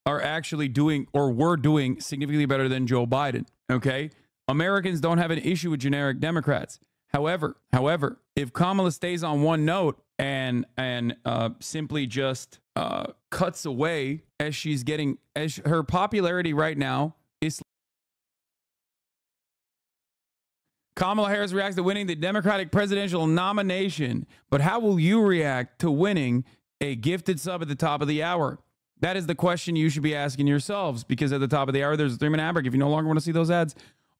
are actually doing or were doing significantly better than Joe Biden. Okay. Americans don't have an issue with generic Democrats. However, if Kamala stays on one note and simply just cuts away as she's getting, as her popularity right now is. Kamala Harris reacts to winning the Democratic presidential nomination, but how will you react to winning a gifted sub at the top of the hour? That is the question you should be asking yourselves, because at the top of the hour, there's a 3-minute ad break. If you no longer want to see those ads,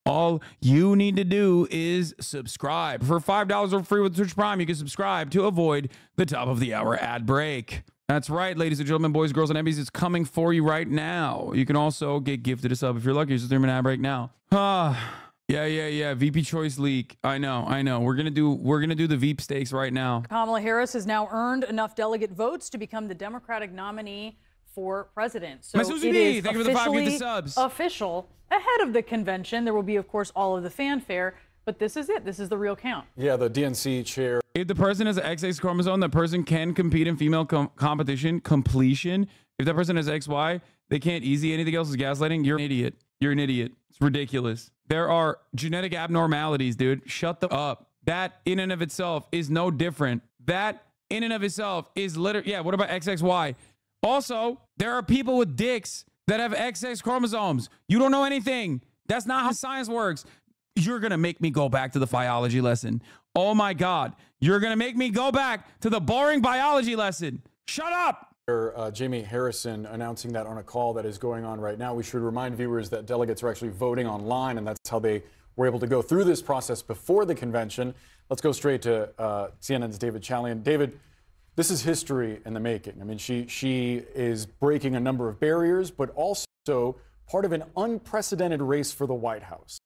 all you need to do is subscribe. For $5 or free with Twitch Prime, you can subscribe to avoid the top of the hour ad break. That's right, ladies and gentlemen, boys, girls, and Emmys. It's coming for you right now. You can also get gifted a sub if you're lucky. It's a 3-minute ad break now. Yeah. VP choice leak. I know. We're gonna do the Veep stakes right now. Kamala Harris has now earned enough delegate votes to become the Democratic nominee for president. So it is thank you for the 5 gifted subs. Official ahead of the convention. There will be, of course, all of the fanfare, but this is it. This is the real count. Yeah, the DNC chair. If the person has an XX chromosome, that person can compete in female competition completion. If that person has XY, they can't. Easy. Anything else is gaslighting. You're an idiot. You're an idiot. It's ridiculous. There are genetic abnormalities, dude. Shut the up. That in and of itself is no different. That in and of itself is literally, yeah, what about XXY? Also, there are people with dicks that have XX chromosomes. You don't know anything. That's not how science works. You're going to make me go back to the biology lesson. Oh my God. You're going to make me go back to the boring biology lesson. Shut up. Jamie Harrison announcing that on a call that is going on right now. We should remind viewers that delegates are actually voting online, and that's how they were able to go through this process before the convention. Let's go straight to CNN's David Chalian. David, this is history in the making. I mean, she is breaking a number of barriers, but also part of an unprecedented race for the White House.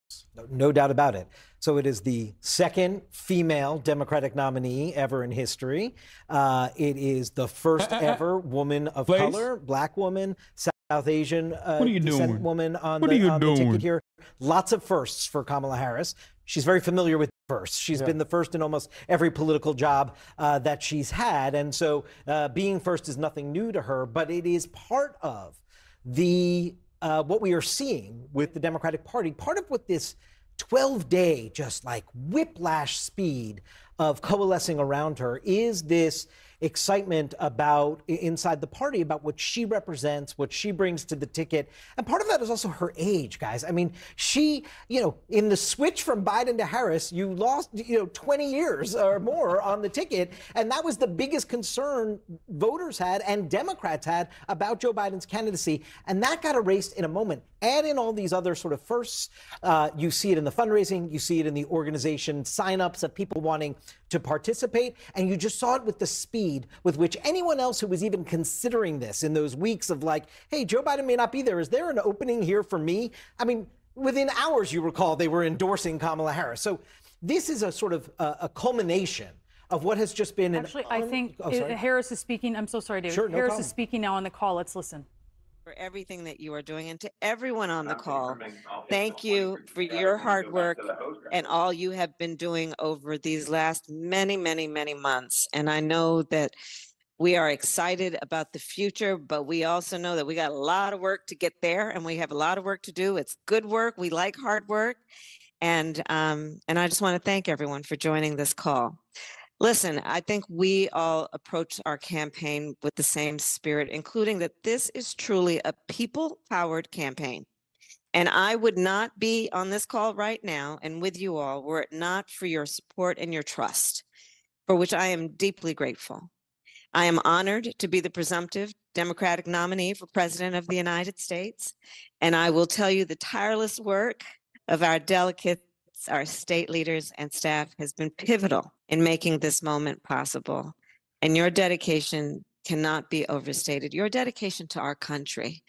No doubt about it. So it is the second female Democratic nominee ever in history. It is the first ever woman of color, black woman, South Asian descent woman on the ticket here. Lots of firsts for Kamala Harris. She's very familiar with firsts. She's been the first in almost every political job that she's had. And so being first is nothing new to her, but it is part of the what we are seeing with the Democratic Party. Part of what this 12-day just like whiplash speed of coalescing around her is this excitement about inside the party about what she represents, what she brings to the ticket. And part of that is also her age, guys. I mean, she, in the switch from Biden to Harris, you lost, 20 years or more on the ticket. And that was the biggest concern voters had and Democrats had about Joe Biden's candidacy. And that got erased in a moment. Add in all these other sort of firsts. You see it in the fundraising. You see it in the organization signups of people wanting to participate. And you just saw it with the speed with which anyone else who was even considering this in those weeks of like, hey, Joe Biden may not be there. Is there an opening here for me? I mean, within hours, you recall, they were endorsing Kamala Harris. So this is a sort of a culmination of what has just been Actually, I think Harris is speaking. I'm so sorry, David. Sure, no Harris problem. is speaking now on the call. Let's listen. For everything that you are doing, and to everyone on the call, thank you for your hard work and all you have been doing over these last many months. And I know that we are excited about the future, but we also know that we got a lot of work to get there, and we have a lot of work to do. It's good work. We like hard work. And I just want to thank everyone for joining this call. Listen, I think we all approach our campaign with the same spirit, including that this is truly a people-powered campaign. And I would not be on this call right now and with you all were it not for your support and your trust, for which I am deeply grateful. I am honored to be the presumptive Democratic nominee for President of the United States. And I will tell you the tireless work of our delegates, our state leaders and staff has been pivotal in making this moment possible. And your dedication cannot be overstated. Your dedication to our country.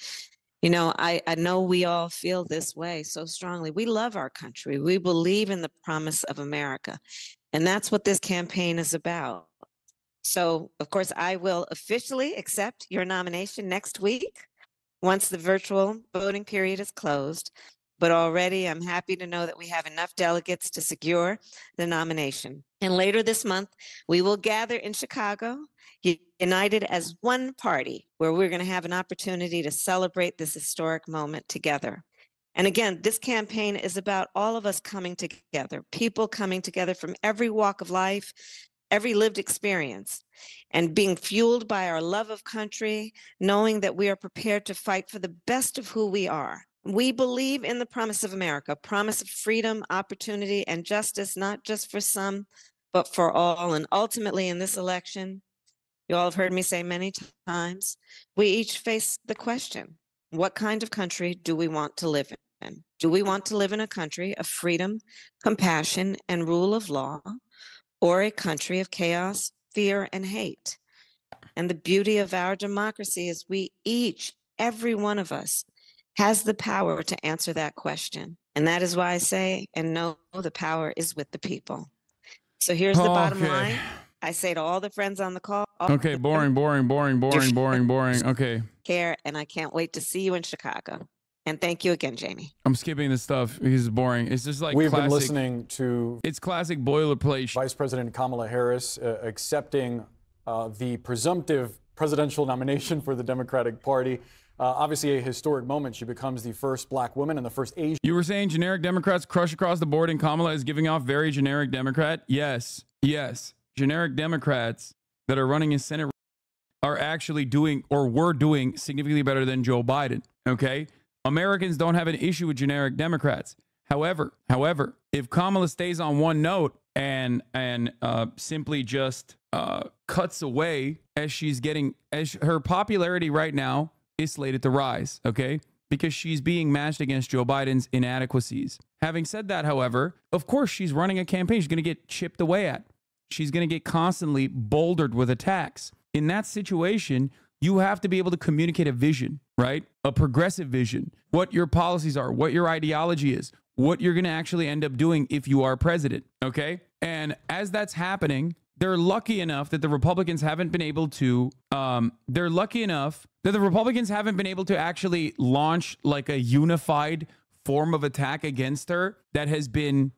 I know we all feel this way so strongly. We love our country. We believe in the promise of America. And that's what this campaign is about. So, of course, I will officially accept your nomination next week once the virtual voting period is closed. But already I'm happy to know that we have enough delegates to secure the nomination. And later this month, we will gather in Chicago, united as one party, where we're going to have an opportunity to celebrate this historic moment together. And again, this campaign is about all of us coming together, people coming together from every walk of life, every lived experience, and being fueled by our love of country, knowing that we are prepared to fight for the best of who we are. We believe in the promise of America, promise of freedom, opportunity, and justice, not just for some, but for all. And ultimately in this election, you all have heard me say many times, we each face the question, what kind of country do we want to live in? Do we want to live in a country of freedom, compassion, and rule of law, or a country of chaos, fear, and hate? And the beauty of our democracy is we each, every one of us, has the power to answer that question. And that is why I say and know the power is with the people. So here's the bottom line. I say to all the friends on the call. Okay, boring. Okay. Care, and I can't wait to see you in Chicago. And thank you again, Jamie. I'm skipping this stuff because it's boring. It's just like we've classic, been listening to it's classic boilerplate. Vice President Kamala Harris accepting the presumptive presidential nomination for the Democratic Party. Obviously a historic moment. She becomes the first black woman and the first Asian. You were saying generic Democrats crush across the board and Kamala is giving off very generic Democrat? Yes. Generic Democrats that are running in Senate are actually doing or were doing significantly better than Joe Biden. Okay. Americans don't have an issue with generic Democrats. However, if Kamala stays on one note and simply just cuts away as her popularity right now is slated to rise, okay? Because she's being matched against Joe Biden's inadequacies. Having said that, however, of course, she's running a campaign. She's going to get chipped away at. She's going to get constantly bouldered with attacks. In that situation, you have to be able to communicate a vision, right? A progressive vision, what your policies are, what your ideology is, what you're going to actually end up doing if you are president, okay? And as that's happening, they're lucky enough that the Republicans haven't been able to, actually launch like a unified form of attack against her that has been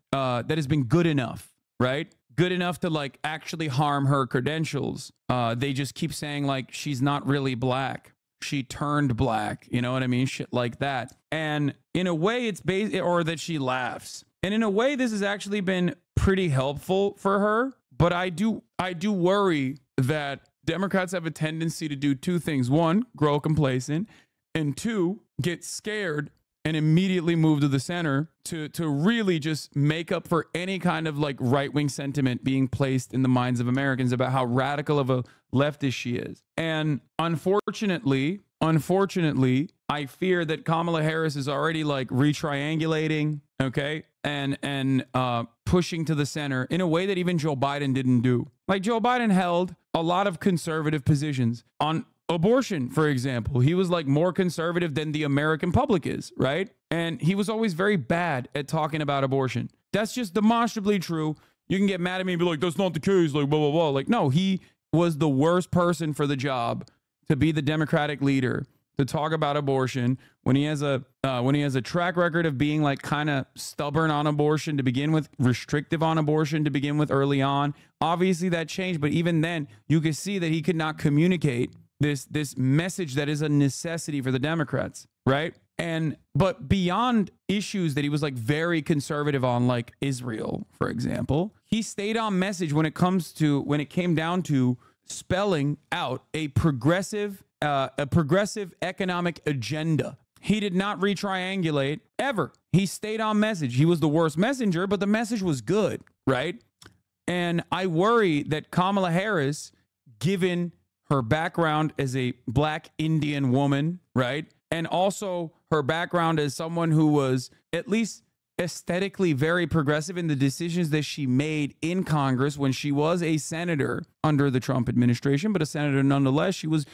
good enough, right? Good enough to like actually harm her credentials. They just keep saying like she's not really black. She turned black. You know what I mean? Shit like that. And in a way it's or that she laughs. And in a way this has actually been pretty helpful for her. But I do worry that Democrats have a tendency to do two things. One, grow complacent, and two, get scared and immediately move to the center to really just make up for any kind of like right-wing sentiment being placed in the minds of Americans about how radical of a leftist she is. And unfortunately, I fear that Kamala Harris is already like retriangulating, okay, and pushing to the center in a way that even Joe Biden didn't do. Like Joe Biden held a lot of conservative positions on abortion, for example. He was like more conservative than the American public is, right? And he was always very bad at talking about abortion. That's just demonstrably true. You can get mad at me and be like, that's not the case, like blah, blah, blah. Like, no, he was the worst person for the job to be the Democratic leader, to talk about abortion when he has a track record of being like kind of stubborn on abortion to begin with, restrictive on abortion to begin with early on. Obviously that changed, but even then you could see that he could not communicate this message that is a necessity for the Democrats, right? But beyond issues that he was like very conservative on, like Israel, for example, he stayed on message when it came down to spelling out a progressive economic agenda. He did not retriangulate ever. He stayed on message. He was the worst messenger, but the message was good, right? And I worry that Kamala Harris, given her background as a black Indian woman, right? And also her background as someone who was at least aesthetically very progressive in the decisions that she made in Congress when she was a senator under the Trump administration, but a senator nonetheless. She was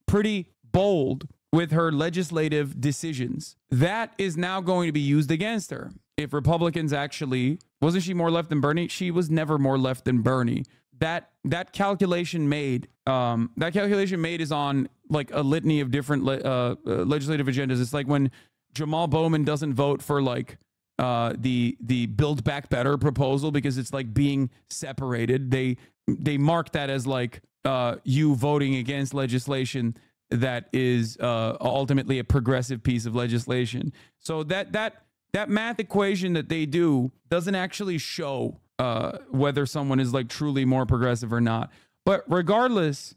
pretty bold with her legislative decisions. That is now going to be used against her. If Republicans actually, wasn't she more left than Bernie? She was never more left than Bernie. That calculation made is on like a litany of different legislative agendas. It's like when Jamal Bowman doesn't vote for like the Build Back Better proposal because it's like being separated. They mark that as like you voting against legislation that is ultimately a progressive piece of legislation. So that math equation that they do doesn't actually show whether someone is like truly more progressive or not. But regardless,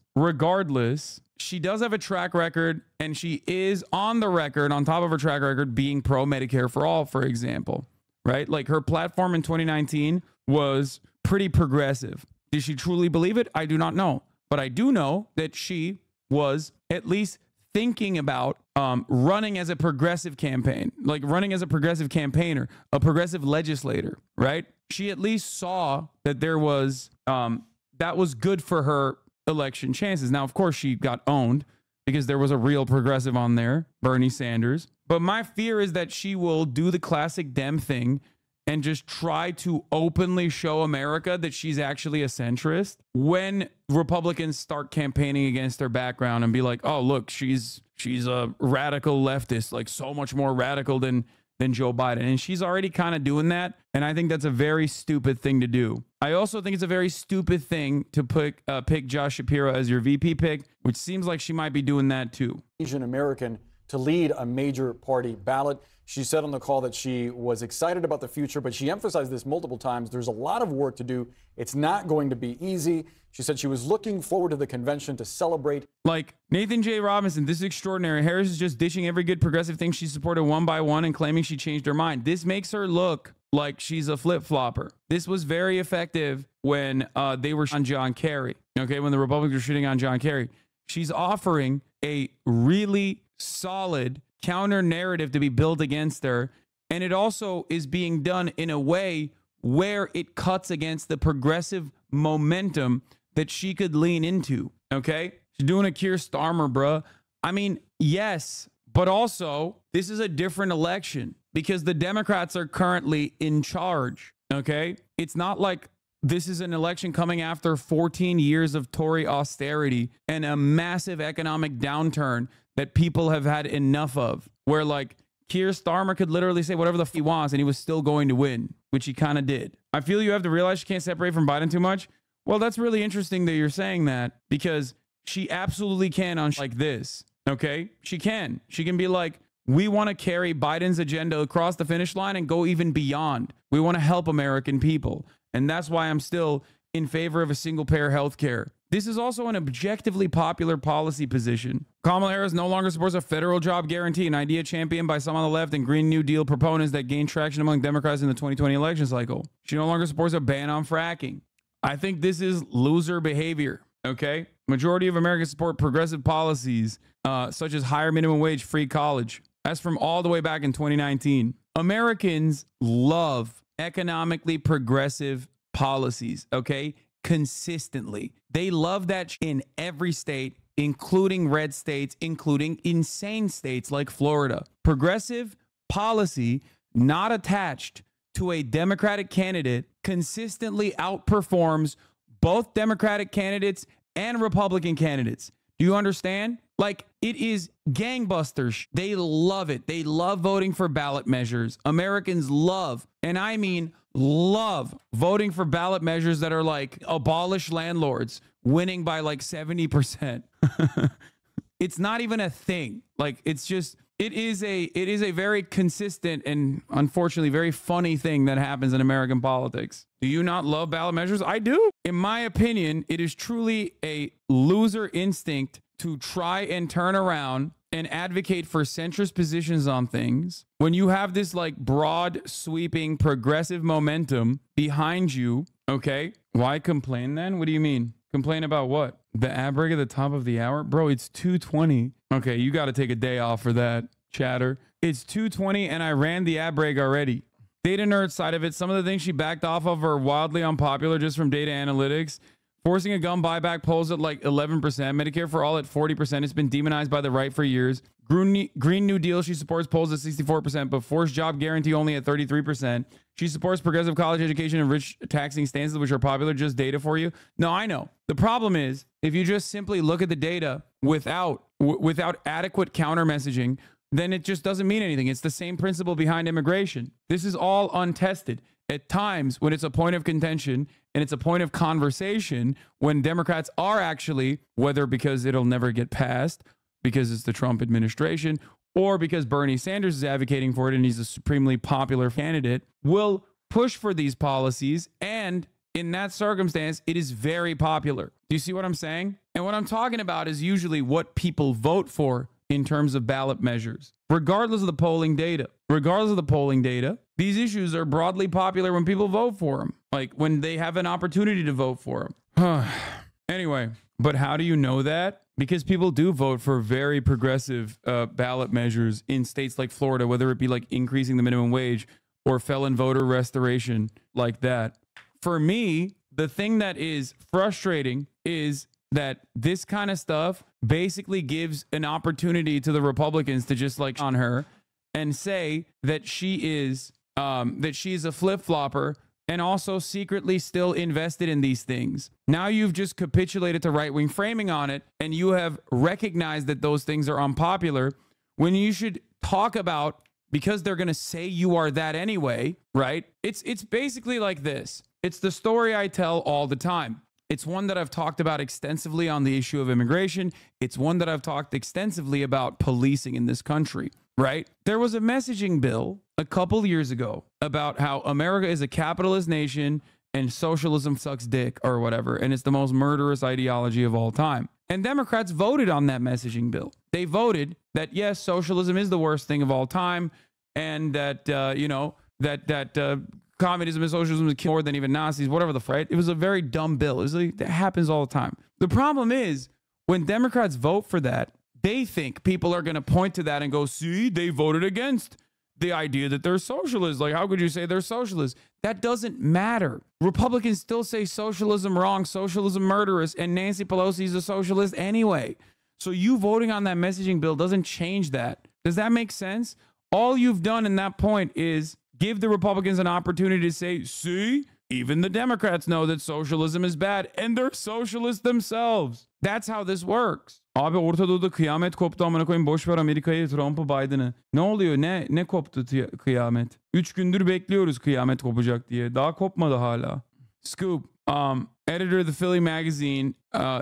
she does have a track record, and she is on the record, on top of her track record, being pro Medicare for all, for example, right? Like her platform in 2019 was pretty progressive. Did she truly believe it? I do not know. But I do know that she was at least thinking about running as a progressive campaign, like running as a progressive campaigner, a progressive legislator, right? She at least saw that there was, that was good for her election chances. Now, of course, she got owned because there was a real progressive on there, Bernie Sanders. But my fear is that she will do the classic Dem thing and just try to openly show America that she's actually a centrist when Republicans start campaigning against her background and be like, oh, look, she's a radical leftist, like so much more radical than Joe Biden. And she's already kind of doing that. And I think that's a very stupid thing to do. I also think it's a very stupid thing to pick Josh Shapiro as your VP pick, which seems like she might be doing that too. Asian American to lead a major party ballot. She said on the call that she was excited about the future, but she emphasized this multiple times. There's a lot of work to do. It's not going to be easy. She said she was looking forward to the convention to celebrate. Like Nathan J. Robinson, this is extraordinary. Harris is just dishing every good progressive thing she supported one by one and claiming she changed her mind. This makes her look like she's a flip-flopper. This was very effective when they were on John Kerry. Okay, when the Republicans were shooting on John Kerry. She's offering a really solid counter narrative to be built against her. And it also is being done in a way where it cuts against the progressive momentum that she could lean into. Okay. She's doing a Keir Starmer, bruh. I mean, yes, but also this is a different election because the Democrats are currently in charge. Okay. It's not like this is an election coming after 14 years of Tory austerity and a massive economic downturn that people have had enough of, where like Keir Starmer could literally say whatever the f he wants and he was still going to win, which he kind of did. I feel you have to realize she can't separate from Biden too much. Well, that's really interesting that you're saying that because she absolutely can on like this. Okay, she can be like, we want to carry Biden's agenda across the finish line and go even beyond. We want to help American people. And that's why I'm still in favor of a single payer health care. This is also an objectively popular policy position. Kamala Harris no longer supports a federal job guarantee, an idea championed by some on the left and Green New Deal proponents that gained traction among Democrats in the 2020 election cycle. She no longer supports a ban on fracking. I think this is loser behavior, okay? Majority of Americans support progressive policies, such as higher minimum wage, free college. That's from all the way back in 2019. Americans love economically progressive policies, okay? Consistently. They love that in every state, including red states, including insane states like Florida. Progressive policy not attached to a Democratic candidate consistently outperforms both Democratic candidates and Republican candidates. Do you understand? Like, it is gangbusters. They love it. They love voting for ballot measures. Americans love, and I mean love, voting for ballot measures that are like abolish landlords, winning by like 70%. It's not even a thing. Like, it's just, it is a very consistent and unfortunately very funny thing that happens in American politics. Do you not love ballot measures? I do. In my opinion, it is truly a loser instinct to try and turn around and advocate for centrist positions on things when you have this like broad sweeping progressive momentum behind you. Okay. Why complain then? What do you mean? Complain about what? The ad break at the top of the hour? Bro, it's 2:20. Okay, you got to take a day off for that, chatter. It's 2:20 and I ran the ad break already. Data nerd side of it, some of the things she backed off of are wildly unpopular just from data analytics. Forcing a gun buyback polls at like 11%. Medicare for all at 40%. It's been demonized by the right for years. Green New Deal she supports polls at 64%, but forced job guarantee only at 33%. She supports progressive college education and rich taxing stances, which are popular. Just data for you. No, I know. The problem is if you just simply look at the data without adequate counter messaging, then it just doesn't mean anything. It's the same principle behind immigration. This is all untested. At times, when it's a point of contention and it's a point of conversation, when Democrats are actually, whether because it'll never get passed, because it's the Trump administration, or because Bernie Sanders is advocating for it and he's a supremely popular candidate, will push for these policies. And in that circumstance, it is very popular. Do you see what I'm saying? And what I'm talking about is usually what people vote for in terms of ballot measures, regardless of the polling data. Regardless of the polling data, these issues are broadly popular when people vote for them, like when they have an opportunity to vote for them. Anyway, but how do you know that? Because people do vote for very progressive ballot measures in states like Florida, whether it be like increasing the minimum wage or felon voter restoration like that. For me, the thing that is frustrating is that this kind of stuff basically gives an opportunity to the Republicans to just like on her and say that she is a flip-flopper and also secretly still invested in these things. Now you've just capitulated to right-wing framing on it, and you have recognized that those things are unpopular when you should talk about, because they're going to say you are that anyway, right? It's basically like this. It's the story I tell all the time. It's one that I've talked about extensively on the issue of immigration. It's one that I've talked extensively about policing in this country, right? There was a messaging bill a couple years ago about how America is a capitalist nation and socialism sucks dick or whatever, and it's the most murderous ideology of all time. And Democrats voted on that messaging bill. They voted that, yes, socialism is the worst thing of all time, and that, communism and socialism is more than even Nazis, whatever the fight. It was a very dumb bill. That happens all the time. The problem is when Democrats vote for that, they think people are going to point to that and go, see, they voted against the idea that they're socialists. Like, how could you say they're socialists? That doesn't matter. Republicans still say socialism wrong, socialism murderous, and Nancy Pelosi is a socialist anyway. So you voting on that messaging bill doesn't change that. Does that make sense? All you've done in that point is give the Republicans an opportunity to say, see, even the Democrats know that socialism is bad, and they're socialists themselves. That's how this works. Abi Orta Doğu'da kıyamet koptu amına koyayım, boş ver Amerika'yı, Trump'ı, Biden'ı. Ne oluyor? Ne koptu kıyamet? 3 gündür bekliyoruz kıyamet kopacak diye. Daha kopmadı hala. Scoop, editor of the Philly magazine,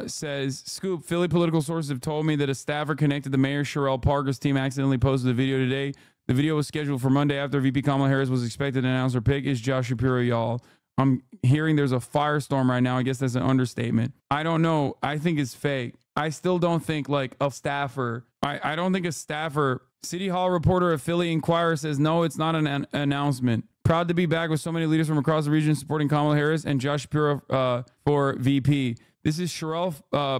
says, Scoop, Philly political sources have told me that a staffer connected to Mayor Sherrell Parker's team accidentally posted a video today. The video was scheduled for Monday after VP Kamala Harris was expected to announce her pick. Is Josh Shapiro, y'all? I'm hearing there's a firestorm right now. I guess that's an understatement. I don't know. I think it's fake. I still don't think like a staffer. I don't think a staffer. City Hall reporter of Philly Inquirer says, no, it's not an announcement. Proud to be back with so many leaders from across the region supporting Kamala Harris and Josh Shapiro for VP. This is Sherrell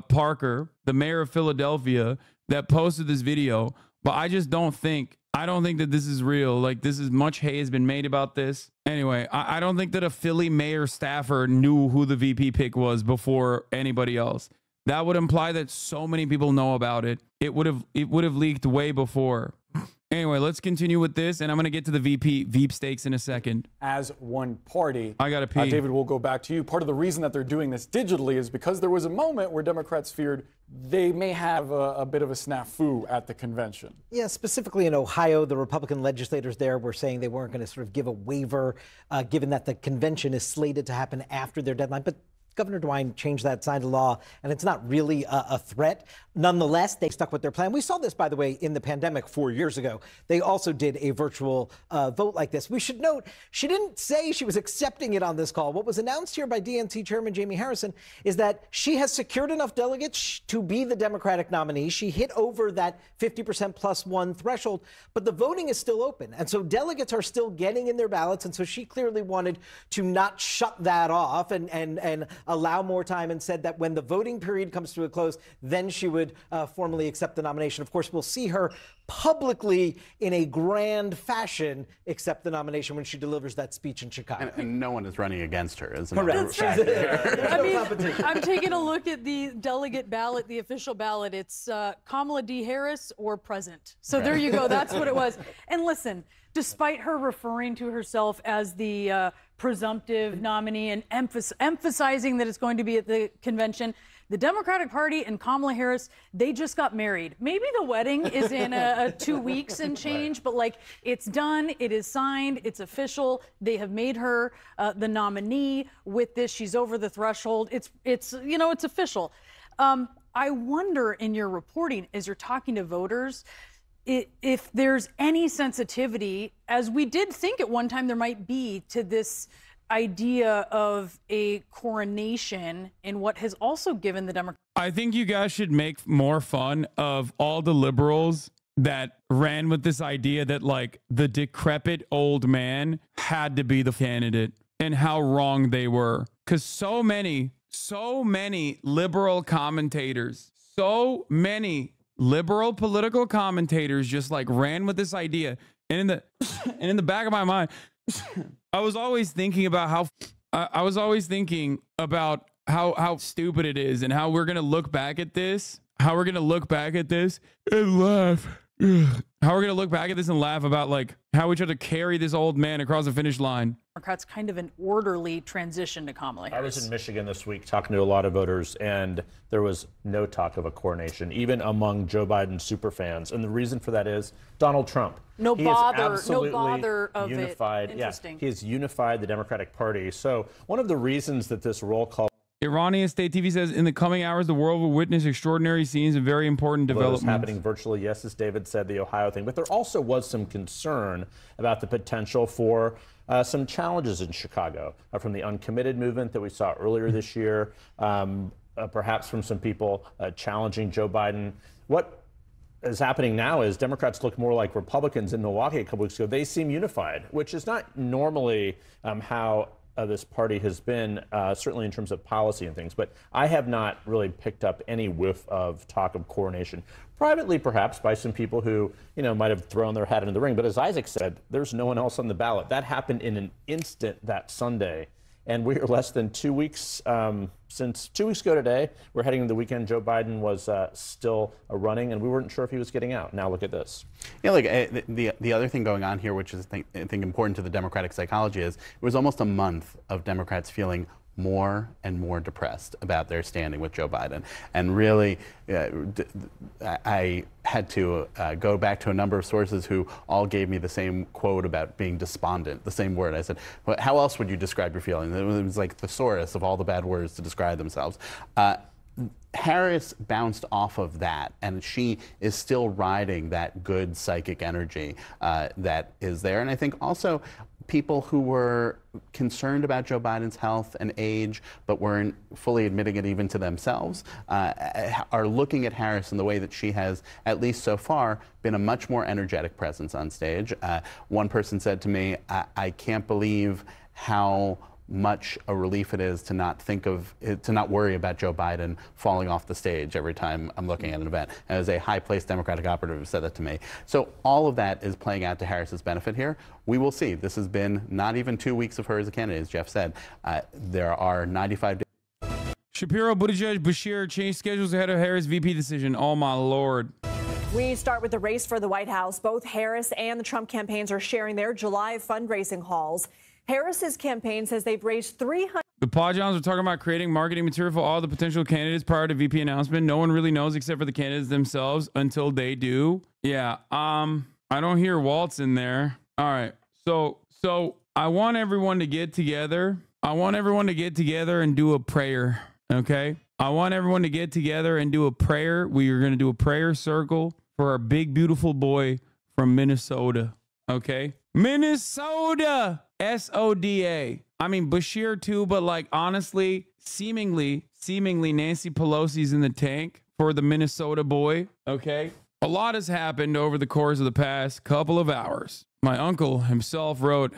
Parker, the mayor of Philadelphia, that posted this video. But I just don't think that this is real. Like, this is much hay has been made about this. Anyway, I don't think that a Philly mayor staffer knew who the VP pick was before anybody else. That would imply that so many people know about it. It would have leaked way before. Anyway, let's continue with this, and I'm going to get to the Veep stakes in a second. As one party. I got to pee. David, we'll go back to you. Part of the reason that they're doing this digitally is because there was a moment where Democrats feared they may have a bit of a snafu at the convention. Yeah, specifically in Ohio, the Republican legislators there were saying they weren't going to sort of give a waiver, given that the convention is slated to happen after their deadline. But Governor DeWine changed that, signed a law, and it's not really a threat. Nonetheless, they stuck with their plan. We saw this, by the way, in the pandemic 4 years ago. They also did a virtual vote like this. We should note, she didn't say she was accepting it on this call. What was announced here by DNC Chairman Jamie Harrison is that she has secured enough delegates to be the Democratic nominee. She hit over that 50% plus one threshold, but the voting is still open. And so delegates are still getting in their ballots. And so she clearly wanted to not shut that off and allow more time, and said that when the voting period comes to a close, then she would formally accept the nomination. Of course, we'll see her publicly in a grand fashion accept the nomination when she delivers that speech in Chicago. And no one is running against her, isn't it? Correct. I'm taking a look at the delegate ballot, the official ballot. It's Kamala D. Harris or present. So there you go. That's what it was. And listen, despite her referring to herself as the presumptive nominee and emphasizing that it's going to be at the convention, The Democratic Party and Kamala Harris, they just got married. Maybe the wedding is in 2 weeks and change, but like it's done, it is signed, it's official. They have made her the nominee with this. She's over the threshold. It's you know, it's official. I wonder in your reporting, as you're talking to voters, if there's any sensitivity, as we did think at one time there might be, to this idea of a coronation in what has also given the Democrats. I think you guys should make more fun of all the liberals that ran with this idea that like the decrepit old man had to be the candidate and how wrong they were. Because so many liberal commentators, so many liberal political commentators just like ran with this idea. And in the back of my mind, I was always thinking about how stupid it is and how we're going to look back at this, and laugh. How we're going to look back at this and laugh about like how we tried to carry this old man across the finish line. Democrats kind of an orderly transition to Kamala Harris. I was in Michigan this week talking to a lot of voters, and there was no talk of a coronation, even among Joe Biden superfans. And the reason for that is Donald Trump. No bother of unified. it. Interesting. Yeah, he has unified the Democratic Party. So one of the reasons that this roll call. Iranian State TV says, in the coming hours, the world will witness extraordinary scenes and very important developments. Happening virtually, yes, as David said, the Ohio thing. But there also was some concern about the potential for some challenges in Chicago from the uncommitted movement that we saw earlier this year, perhaps from some people challenging Joe Biden. What is happening now is Democrats look more like Republicans in Milwaukee a couple weeks ago. They seem unified, which is not normally how this party has been, certainly in terms of policy and things. But I have not really picked up any whiff of talk of coronation. Privately, perhaps, by some people who, you know, might have thrown their hat into the ring. But as Isaac said, there's no one else on the ballot. That happened in an instant that Sunday. And we are less than 2 weeks since 2 weeks ago today. We're heading into the weekend. Joe Biden was still running, and we weren't sure if he was getting out. Now look at this. Yeah, like the other thing going on here, which is I think important to the Democratic psychology, is it was almost a month of Democrats feeling more and more depressed about their standing with Joe Biden. And really, I had to go back to a number of sources who all gave me the same quote about being despondent, the same word. I said, well, how else would you describe your feelings? It was like thesaurus of all the bad words to describe themselves. Harris bounced off of that, and she is still riding that good psychic energy that is there. And I think also people who were concerned about Joe Biden's health and age, but weren't fully admitting it even to themselves, are looking at Harris in the way that she has, at least so far, been a much more energetic presence on stage. One person said to me, I can't believe how much a relief it is to not worry about Joe Biden falling off the stage every time I'm looking at an event. As a high-placed Democratic operative who said that to me. So all of that is playing out to Harris's benefit here. We will see. This has been not even 2 weeks of her as a candidate, as Jeff said. There are 95 days. Shapiro, Buttigieg, Bashir changed schedules ahead of Harris' VP decision. Oh, my Lord. We start with the race for the White House. Both Harris and the Trump campaigns are sharing their July fundraising hauls. Harris's campaign says they've raised $300. The Pajans are talking about creating marketing material for all the potential candidates prior to VP announcement. No one really knows except for the candidates themselves until they do. Yeah. I don't hear Waltz in there. All right. So I want everyone to get together. And do a prayer. Okay. I want everyone to get together and do a prayer. We are going to do a prayer circle for our big, beautiful boy from Minnesota. Okay. Minnesota. SODA. I mean, Bashir too, but like honestly, seemingly Nancy Pelosi's in the tank for the Minnesota boy. Okay. A lot has happened over the course of the past couple of hours. My uncle himself wrote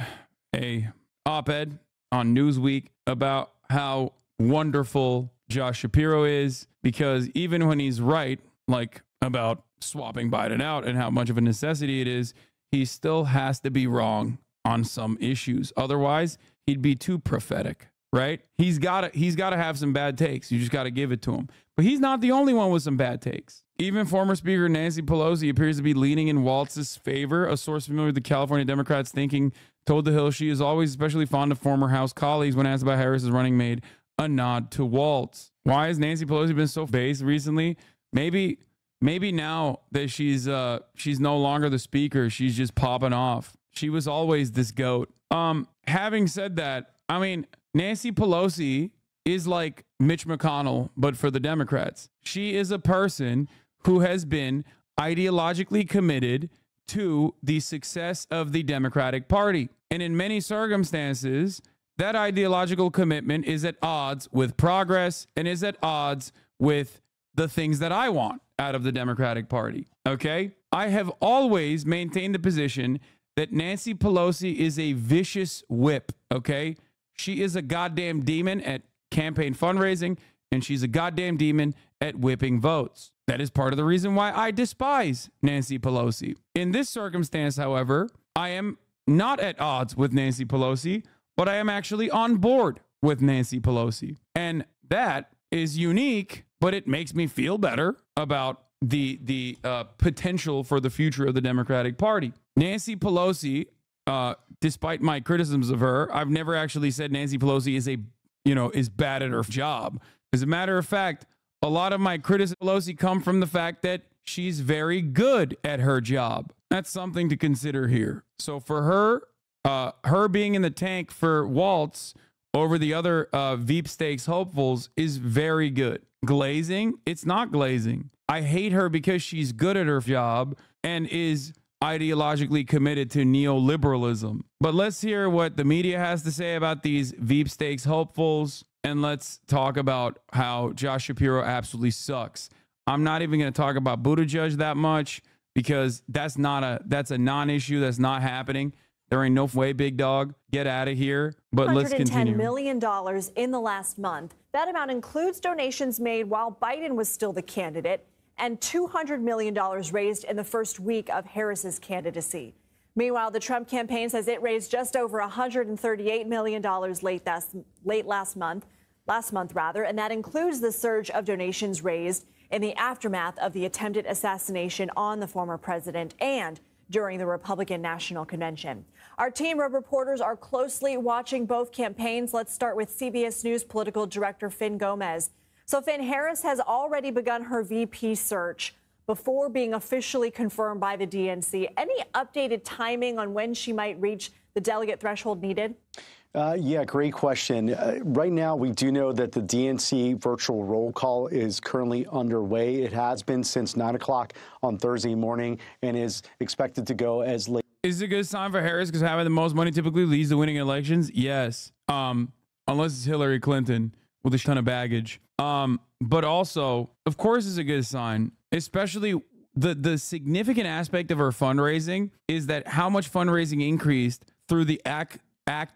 a op-ed on Newsweek about how wonderful Josh Shapiro is, because even when he's right, like about swapping Biden out and how much of a necessity it is, he still has to be wrong on some issues. Otherwise, he'd be too prophetic, right? He's got to have some bad takes. You just got to give it to him. But he's not the only one with some bad takes. Even former Speaker Nancy Pelosi appears to be leaning in Waltz's favor. A source familiar with the California Democrats thinking told The Hill she is always especially fond of former House colleagues. When asked about Harris's running mate, a nod to Waltz. Why has Nancy Pelosi been so base recently? Maybe now that she's no longer the speaker, she's just popping off. She was always this goat. Having said that, I mean, Nancy Pelosi is like Mitch McConnell, but for the Democrats. She is a person who has been ideologically committed to the success of the Democratic Party. And in many circumstances, that ideological commitment is at odds with progress and is at odds with the things that I want out of the Democratic Party. Okay? I have always maintained the position that Nancy Pelosi is a vicious whip. Okay? She is a goddamn demon at campaign fundraising, and she's a goddamn demon at whipping votes. That is part of the reason why I despise Nancy Pelosi. In this circumstance, however, I am not at odds with Nancy Pelosi, but I am actually on board with Nancy Pelosi. And that is unique, but it makes me feel better about the potential for the future of the Democratic Party. Nancy Pelosi, despite my criticisms of her, I've never actually said Nancy Pelosi is bad at her job. As a matter of fact, a lot of my criticisms of Pelosi come from the fact that she's very good at her job. That's something to consider here. So for her being in the tank for Waltz over the other Veep Stakes hopefuls is very good. Glazing? It's not glazing. I hate her because she's good at her job and is ideologically committed to neoliberalism. But let's hear what the media has to say about these Veep Stakes hopefuls, and let's talk about how Josh Shapiro absolutely sucks. I'm not even going to talk about Buttigieg that much because that's a non-issue. That's not happening. There ain't no way, big dog. Get out of here. But let's continue. $110 million in the last month. That amount includes donations made while Biden was still the candidate and $200 million raised in the first week of Harris's candidacy. Meanwhile, the Trump campaign says it raised just over $138 million last month, and that includes the surge of donations raised in the aftermath of the attempted assassination on the former president and during the Republican National Convention. Our team of reporters are closely watching both campaigns. Let's start with CBS News political director Finn Gomez. So, Finn, Harris has already begun her VP search before being officially confirmed by the DNC. Any updated timing on when she might reach the delegate threshold needed? Yeah, great question. Right now, we do know that the DNC virtual roll call is currently underway. It has been since 9 o'clock on Thursday morning and is expected to go as late. Is it a good sign for Harris because having the most money typically leads to winning elections? Yes. Unless it's Hillary Clinton with a ton of baggage. But also, of course, it's a good sign, especially the significant aspect of her fundraising is that how much fundraising increased through the Act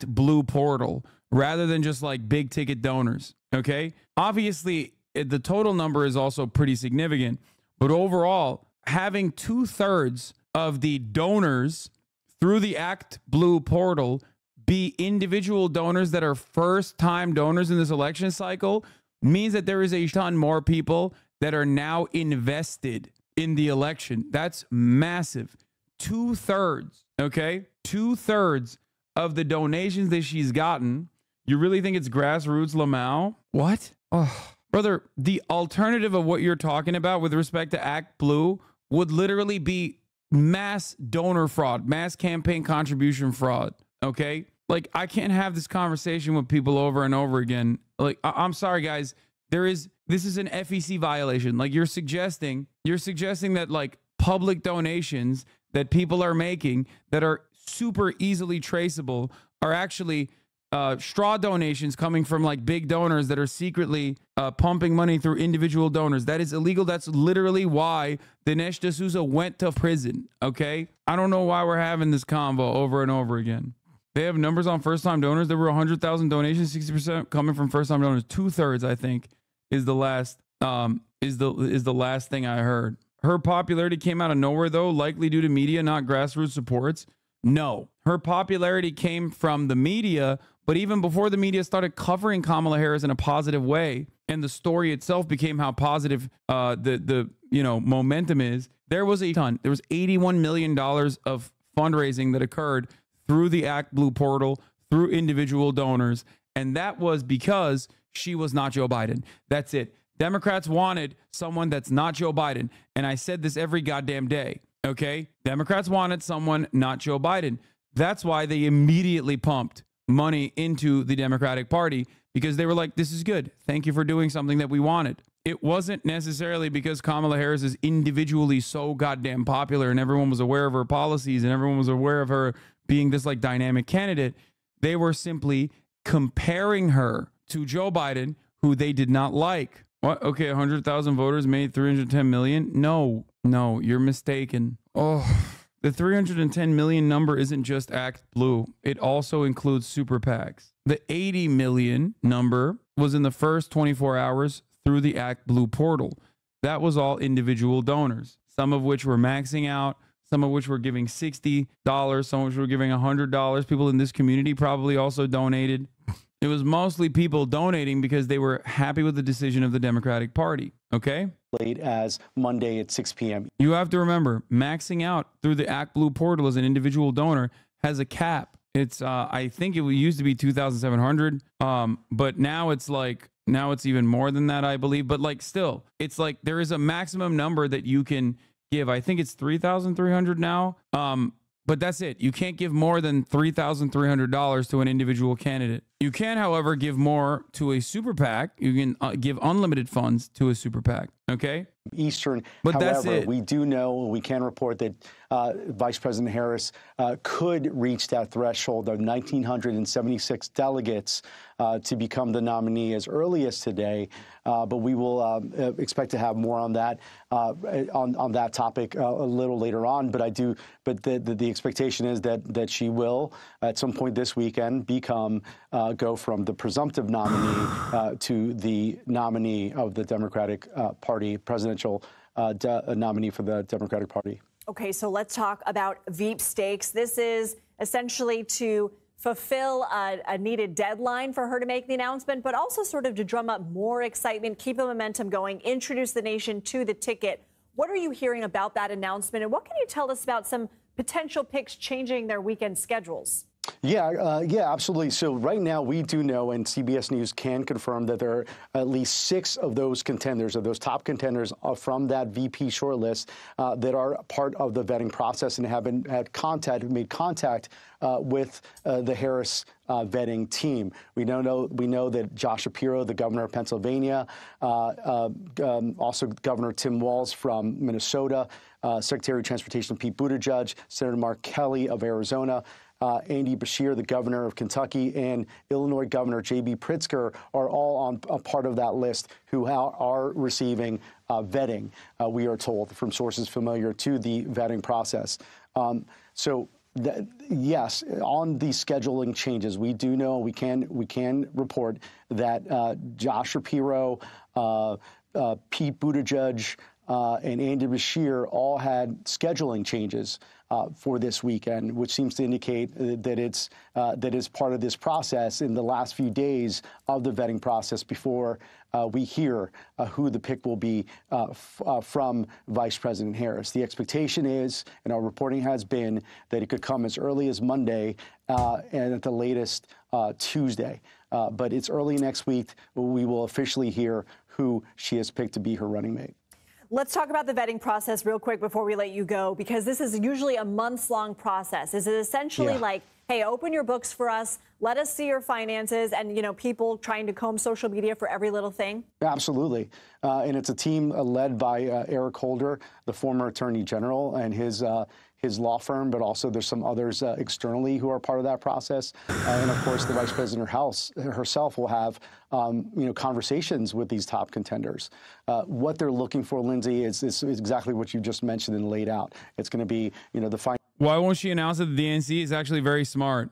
Blue portal rather than just like big ticket donors. Okay. Obviously, the total number is also pretty significant, but overall, having 2/3 of the donors through the Act Blue portal be individual donors that are first-time donors in this election cycle means that there is a ton more people that are now invested in the election. That's massive. 2/3, okay? 2/3 of the donations that she's gotten. You really think it's grassroots Lamau? What? Oh, brother, the alternative of what you're talking about with respect to Act Blue would literally be mass donor fraud, mass campaign contribution fraud, okay? Like, I can't have this conversation with people over and over again. Like, I'm sorry, guys. This is an FEC violation. Like, you're suggesting that like public donations that people are making that are super easily traceable are actually straw donations coming from like big donors that are secretly pumping money through individual donors. That is illegal. That's literally why Dinesh D'Souza went to prison. Okay. I don't know why we're having this convo over and over again. They have numbers on first-time donors. There were 100,000 donations, 60% coming from first-time donors. 2/3, I think, is the last last thing I heard. Her popularity came out of nowhere, though, likely due to media, not grassroots supports. No, her popularity came from the media, but even before the media started covering Kamala Harris in a positive way, and the story itself became how positive the momentum is. There was a ton. There was $81 million of fundraising that occurred through the Act Blue portal, through individual donors. And that was because she was not Joe Biden. That's it. Democrats wanted someone that's not Joe Biden. And I said this every goddamn day. Okay. Democrats wanted someone not Joe Biden. That's why they immediately pumped money into the Democratic Party, because they were like, this is good. Thank you for doing something that we wanted. It wasn't necessarily because Kamala Harris is individually so goddamn popular and everyone was aware of her policies and everyone was aware of her being this like dynamic candidate. They were simply comparing her to Joe Biden, who they did not like. What? Okay, 100,000 voters made 310 million? No, you're mistaken. Oh, the 310 million number isn't just Act Blue. It also includes super PACs. The 80 million number was in the first 24 hours through the Act Blue portal. That was all individual donors, some of which were maxing out, some of which were giving $60, some of which were giving $100. People in this community probably also donated. It was mostly people donating because they were happy with the decision of the Democratic Party, okay? Late as Monday at 6 p.m. You have to remember, maxing out through the Act Blue portal as an individual donor has a cap. It's, I think it used to be 2,700, but now it's even more than that, I believe. But like still, it's like there is a maximum number that you can give. I think it's 3,300 now. But that's it. You can't give more than $3,300 to an individual candidate. You can, however, give more to a super PAC. You can give unlimited funds to a super PAC. Okay? Eastern. But however, that's it. We do know, we can report that Vice President Harris could reach that threshold of 1,976 delegates to become the nominee as early as today. But we will expect to have more on that on that topic a little later on. But the expectation is that she will at some point this weekend go from the presumptive nominee to the nominee of the Democratic Party, presidential nominee for the Democratic Party. Okay, so let's talk about Veep stakes. This is essentially to fulfill a needed deadline for her to make the announcement, but also sort of to drum up more excitement, keep the momentum going, introduce the nation to the ticket. What are you hearing about that announcement, and what can you tell us about some potential picks changing their weekend schedules? Yeah, absolutely. So right now we do know, and CBS News can confirm, that there are at least 6 of those contenders, of those top contenders from that VP shortlist that are part of the vetting process and have made contact with the Harris vetting team. We know that Josh Shapiro, the governor of Pennsylvania, also Governor Tim Walz from Minnesota, Secretary of Transportation Pete Buttigieg, Senator Mark Kelly of Arizona, Andy Beshear, the governor of Kentucky, and Illinois Governor J.B. Pritzker are all on a part of that list who are receiving vetting, we are told, from sources familiar to the vetting process. Yes, on the scheduling changes, we do know, we can report that Josh Shapiro, Pete Buttigieg, and Andy Beshear all had scheduling changes for this weekend, which seems to indicate that it's part of this process in the last few days of the vetting process before we hear who the pick will be from Vice President Harris. The expectation is, and our reporting has been, that it could come as early as Monday and at the latest Tuesday. But it's early next week. We will officially hear who she has picked to be her running mate. Let's talk about the vetting process real quick before we let you go, because this is usually a months-long process. Is it essentially like, hey, open your books for us, let us see your finances, and, people trying to comb social media for every little thing? Absolutely. And it's a team led by Eric Holder, the former Attorney General, and his law firm, but also there's some others externally who are part of that process. And of course, the Vice President herself will have, conversations with these top contenders. What they're looking for, Lindsay, is exactly what you just mentioned and laid out. It's going to be, the final. Why won't she announce it? The DNC is actually very smart.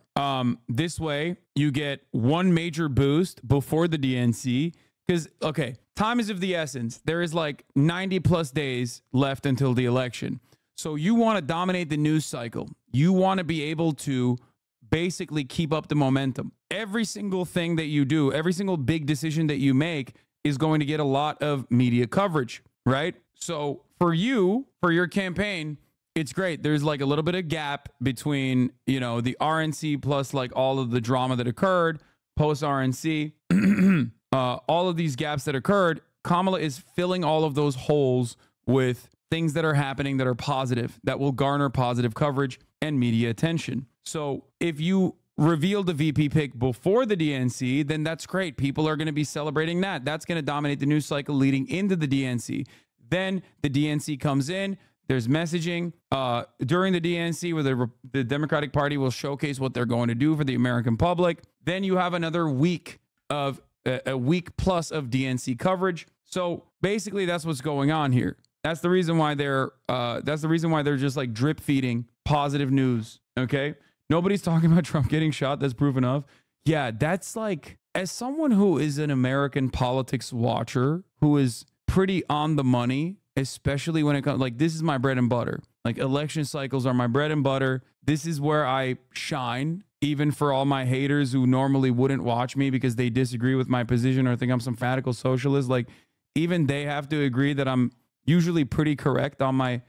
This way, you get one major boost before the DNC. Because, okay, time is of the essence. There is like 90 plus days left until the election. So you want to dominate the news cycle. You want to be able to basically keep up the momentum. Every single thing that you do, every single big decision that you make is going to get a lot of media coverage, right? So for you, for your campaign, it's great. There's like a little bit of gap between, the RNC plus like all of the drama that occurred post RNC. all of these gaps that occurred, Kamala is filling all of those holes with things that are happening that are positive, that will garner positive coverage and media attention. So if you revealed the VP pick before the DNC, then that's great. People are going to be celebrating that. That's going to dominate the news cycle leading into the DNC. Then the DNC comes in. There's messaging during the DNC where the Democratic Party will showcase what they're going to do for the American public. Then you have another week of a week plus of DNC coverage. So basically, that's what's going on here. That's the reason why they're just like drip feeding positive news. Okay. Nobody's talking about Trump getting shot. That's proof enough. Yeah, that's like, as someone who is an American politics watcher, who is pretty on the money, especially when it comes, like, this is my bread and butter. Like, election cycles are my bread and butter. This is where I shine, even for all my haters who normally wouldn't watch me because they disagree with my position or think I'm some fanatical socialist. Like, even they have to agree that I'm usually pretty correct on my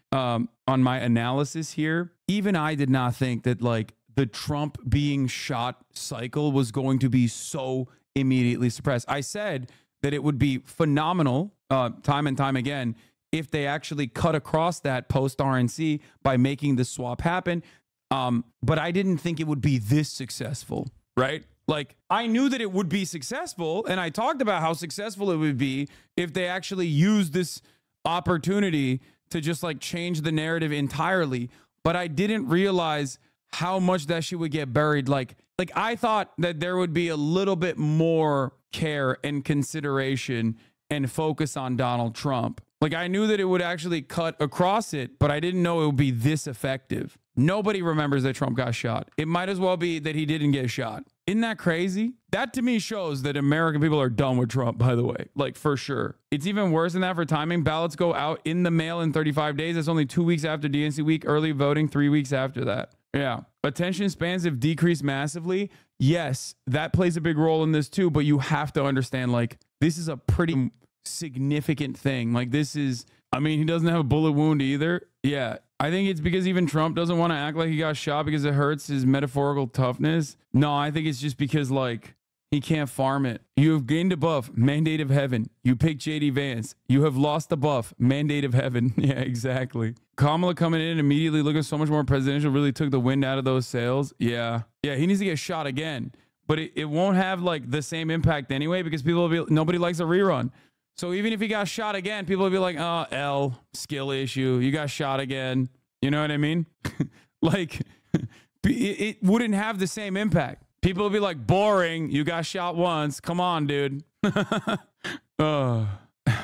analysis here. Even I did not think that, like, the Trump being shot cycle was going to be so immediately suppressed. I said that it would be phenomenal time and time again if they actually cut across that post RNC by making the swap happen. But I didn't think it would be this successful, right? Like, I knew that it would be successful, and I talked about how successful it would be if they actually used this opportunity to just like change the narrative entirely. But I didn't realize how much that shit would get buried. Like I thought that there would be a little bit more care and consideration and focus on Donald Trump. Like, I knew that it would actually cut across it, but I didn't know it would be this effective. Nobody remembers that Trump got shot. It might as well be that he didn't get shot. Isn't that crazy? That to me shows that American people are done with Trump, by the way, like, for sure. It's even worse than that for timing. Ballots go out in the mail in 35 days. That's only 2 weeks after DNC week. Early voting 3 weeks after that. Yeah. Attention spans have decreased massively. Yes, that plays a big role in this too, but you have to understand, like, this is a pretty significant thing. Like, this is, I mean, he doesn't have a bullet wound either. Yeah. I think it's because even Trump doesn't want to act like he got shot because it hurts his metaphorical toughness. No, I think it's just because, like, he can't farm it. You have gained a buff, mandate of heaven. You picked JD Vance. You have lost the buff, mandate of heaven. Yeah, exactly. Kamala coming in immediately looking so much more presidential really took the wind out of those sails. Yeah. Yeah, he needs to get shot again. But it won't have, like, the same impact anyway because people will be, nobody likes a rerun. So even if he got shot again, people will be like, oh, L, skill issue. You got shot again. You know what I mean? Like, it wouldn't have the same impact. People will be like, boring. You got shot once. Come on, dude.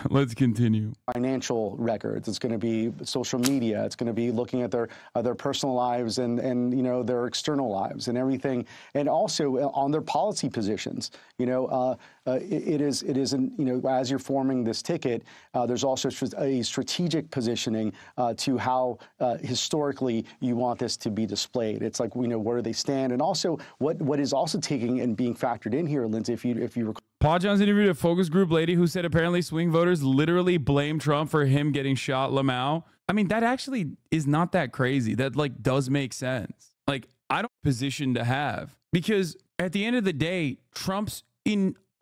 Let's continue. Financial records. It's going to be social media. It's going to be looking at their personal lives and you know, their external lives and everything, and also on their policy positions. You know, it is you know, as you're forming this ticket, there's also a strategic positioning to how historically you want this to be displayed. It's like, you know, where do they stand, and also what is also taking and being factored in here, Lindsay, if you recall. Paul Johnson interviewed a focus group lady who said apparently swing voters literally blame Trump for him getting shot. Lamau. I mean, that actually is not that crazy. That, like, does make sense. Like, I don't position to have, because at the end of the day, Trump's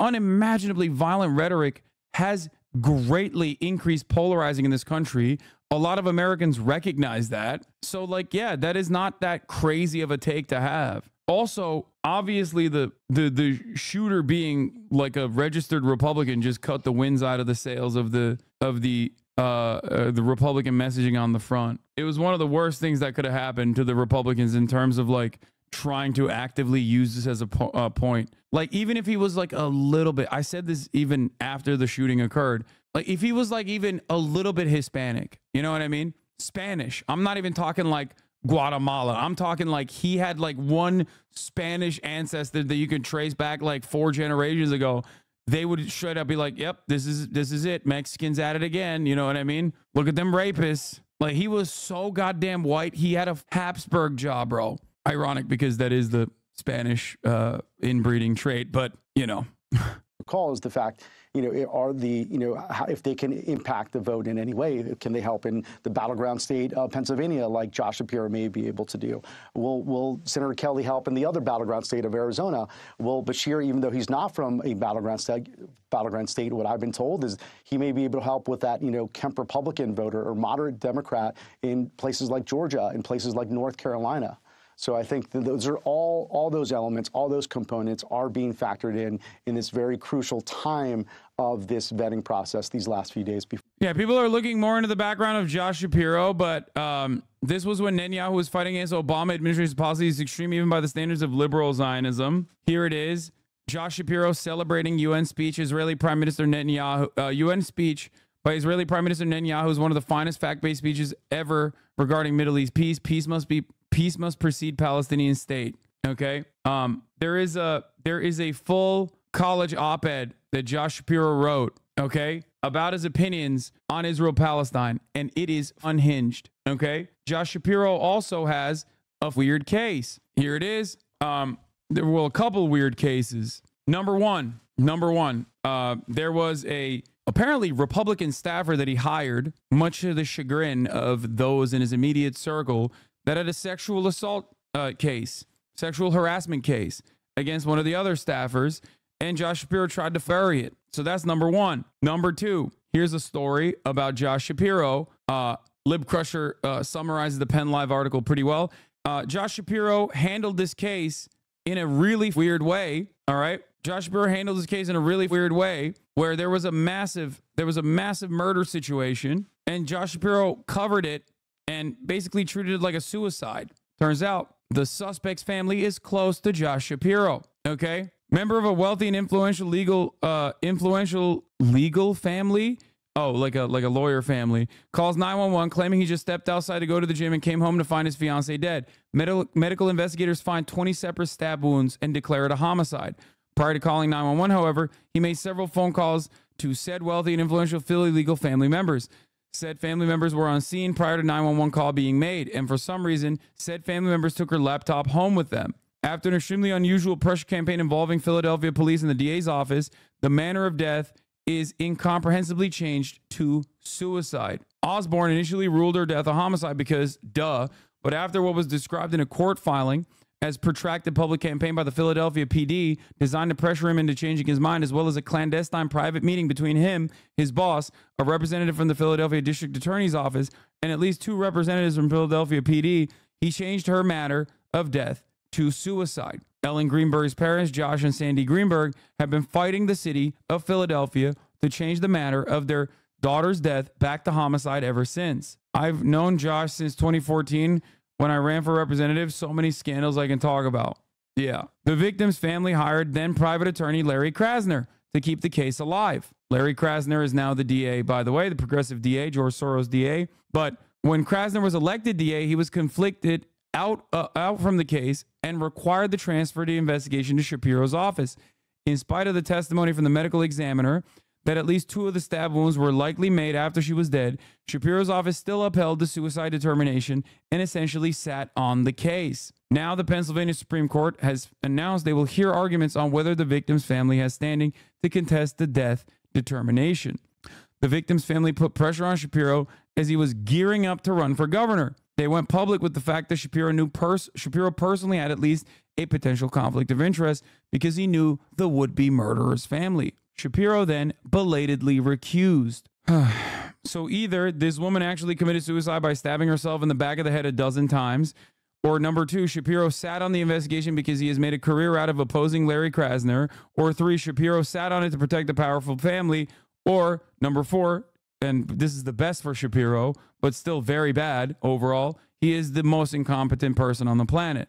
unimaginably violent rhetoric has greatly increased polarizing in this country. A lot of Americans recognize that. So, like, yeah, that is not that crazy of a take to have. Also, obviously, the shooter being like a registered Republican just cut the winds out of the sails of the Republican messaging on the front. It was one of the worst things that could have happened to the Republicans in terms of, like, trying to actively use this as a point. Like, even if he was like a little bit, I said this even after the shooting occurred, like, if he was like even a little bit Hispanic, you know what I mean? Spanish. I'm not even talking like Guatemala. I'm talking like he had like one Spanish ancestor that you could trace back like 4 generations ago. They would straight up be like, yep, this is it. Mexicans at it again. You know what I mean? Look at them rapists. Like, he was so goddamn white. He had a Habsburg jaw, bro. Ironic, because that is the Spanish inbreeding trait. But, you know, call is the fact, if they can impact the vote in any way, can they help in the battleground state of Pennsylvania, like Josh Shapiro may be able to do? Will Senator Kelly help in the other battleground state of Arizona? Will Beshear, even though he's not from a battleground state, what I've been told is he may be able to help with that, Kemp Republican voter or moderate Democrat in places like Georgia, in places like North Carolina. So I think that those are all those elements, all those components are being factored in this very crucial time of this vetting process these last few days. Yeah, people are looking more into the background of Josh Shapiro, but this was when Netanyahu was fighting against Obama administration's policies extreme even by the standards of liberal Zionism. Here it is. Josh Shapiro celebrating UN speech, Israeli Prime Minister Netanyahu, UN speech by Israeli Prime Minister Netanyahu is one of the finest fact-based speeches ever regarding Middle East peace. Peace must precede Palestinian state. Okay. There is a full college op-ed that Josh Shapiro wrote, okay, about his opinions on Israel-Palestine, and it is unhinged. Okay. Josh Shapiro also has a weird case. Here it is. There were a couple weird cases. Number one, there was a apparently Republican staffer that he hired, much to the chagrin of those in his immediate circle, that had a sexual assault sexual harassment case against one of the other staffers, and Josh Shapiro tried to bury it. So that's number one. Number two, here's a story about Josh Shapiro. Lib Crusher summarizes the Penn Live article pretty well. Josh Shapiro handled this case in a really weird way. All right. Josh Shapiro handled this case in a really weird way where there was a massive murder situation, and Josh Shapiro covered it and basically treated it like a suicide. Turns out the suspect's family is close to Josh Shapiro. Okay. Member of a wealthy and influential legal family. Oh, like a lawyer family, calls 911 claiming he just stepped outside to go to the gym and came home to find his fiance dead. Medical investigators find 20 separate stab wounds and declare it a homicide. Prior to calling 911, however, he made several phone calls to said wealthy and influential Philly legal family members. Said family members were on scene prior to 911 call being made, and for some reason, said family members took her laptop home with them. After an extremely unusual pressure campaign involving Philadelphia police and the DA's office, the manner of death is incomprehensibly changed to suicide. Osborne initially ruled her death a homicide because, duh, but after what was described in a court filing as protracted public campaign by the Philadelphia PD designed to pressure him into changing his mind, as well as a clandestine private meeting between him, his boss, a representative from the Philadelphia District Attorney's Office, and at least 2 representatives from Philadelphia PD, he changed her matter of death to suicide. Ellen Greenberg's parents, Josh and Sandy Greenberg, have been fighting the city of Philadelphia to change the matter of their daughter's death back to homicide ever since. I've known Josh since 2014 when I ran for representative. So many scandals I can talk about. Yeah. The victim's family hired then private attorney Larry Krasner to keep the case alive. Larry Krasner is now the DA, by the way, the progressive DA, George Soros DA. But when Krasner was elected DA, he was conflicted out from the case and required the transfer of the investigation to Shapiro's office. In spite of the testimony from the medical examiner that at least 2 of the stab wounds were likely made after she was dead, Shapiro's office still upheld the suicide determination and essentially sat on the case. Now the Pennsylvania Supreme Court has announced they will hear arguments on whether the victim's family has standing to contest the death determination. The victim's family put pressure on Shapiro as he was gearing up to run for governor. They went public with the fact that Shapiro personally had at least a potential conflict of interest because he knew the would-be murderer's family. Shapiro then belatedly recused. So either this woman actually committed suicide by stabbing herself in the back of the head a dozen times, or number 2, Shapiro sat on the investigation because he has made a career out of opposing Larry Krasner, or 3, Shapiro sat on it to protect the powerful family, or number 4, and this is the best for Shapiro, but still very bad overall, he is the most incompetent person on the planet.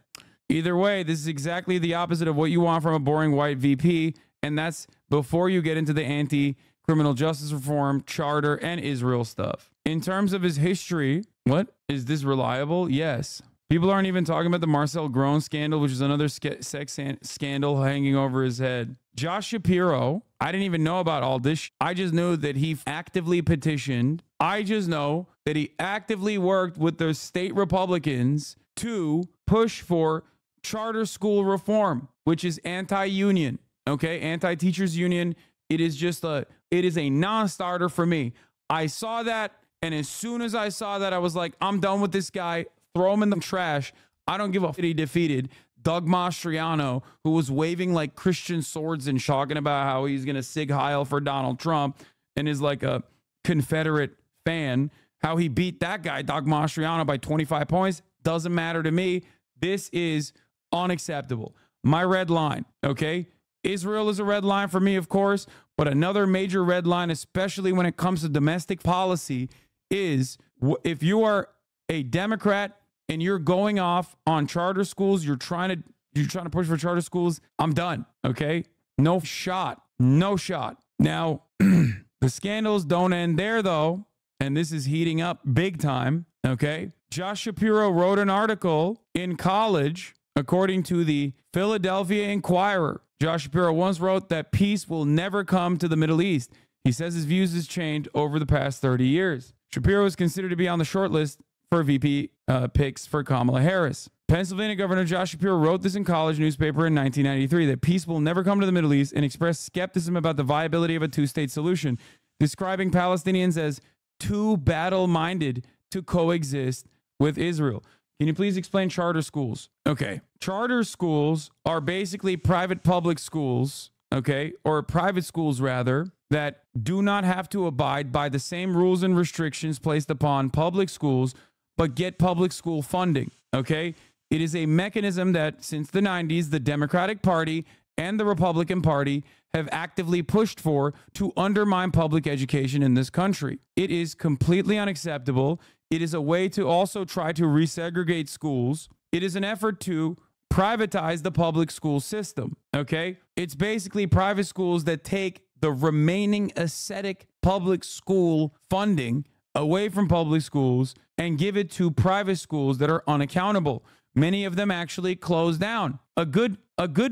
Either way, this is exactly the opposite of what you want from a boring white VP, and that's before you get into the anti-criminal justice reform, charter, and Israel stuff. In terms of his history, what? Is this reliable? Yes. People aren't even talking about the Marcel Groen scandal, which is another sex scandal hanging over his head. Josh Shapiro, I didn't even know about all this. I just knew that he actively petitioned. I just know that he actively worked with the state Republicans to push for charter school reform, which is anti-union. Okay, anti-teachers union. It is a non-starter for me. I saw that, and as soon as I saw that, I was like, I'm done with this guy. Throw him in the trash. I don't give a fuck. He defeated Doug Mastriano, who was waving like Christian swords and talking about how he's going to Sig Heil for Donald Trump and is like a Confederate fan. How he beat that guy, Doug Mastriano, by 25 points. Doesn't matter to me. This is unacceptable. My red line, okay? Israel is a red line for me, of course, but another major red line, especially when it comes to domestic policy, is if you are a Democrat and you're going off on charter schools, you're trying to push for charter schools, I'm done, okay? No shot. No shot. Now, the scandals don't end there, though, and this is heating up big time, okay? Josh Shapiro wrote an article in college, according to the Philadelphia Inquirer. Josh Shapiro once wrote that peace will never come to the Middle East. He says his views has changed over the past 30 years. Shapiro is considered to be on the short list for VP picks for Kamala Harris. Pennsylvania Governor Josh Shapiro wrote this in college newspaper in 1993, that peace will never come to the Middle East, and expressed skepticism about the viability of a two-state solution, describing Palestinians as too battle-minded to coexist with Israel. Can you please explain charter schools? Okay. Charter schools are basically private public schools, okay, or private schools rather, that do not have to abide by the same rules and restrictions placed upon public schools, but get public school funding, okay? It is a mechanism that since the 90s, the Democratic Party and the Republican Party have actively pushed for to undermine public education in this country. It is completely unacceptable. It is a way to also try to resegregate schools. It is an effort to privatize the public school system, okay? It's basically private schools that take the remaining ascetic public school funding away from public schools and give it to private schools that are unaccountable. Many of them actually close down. A good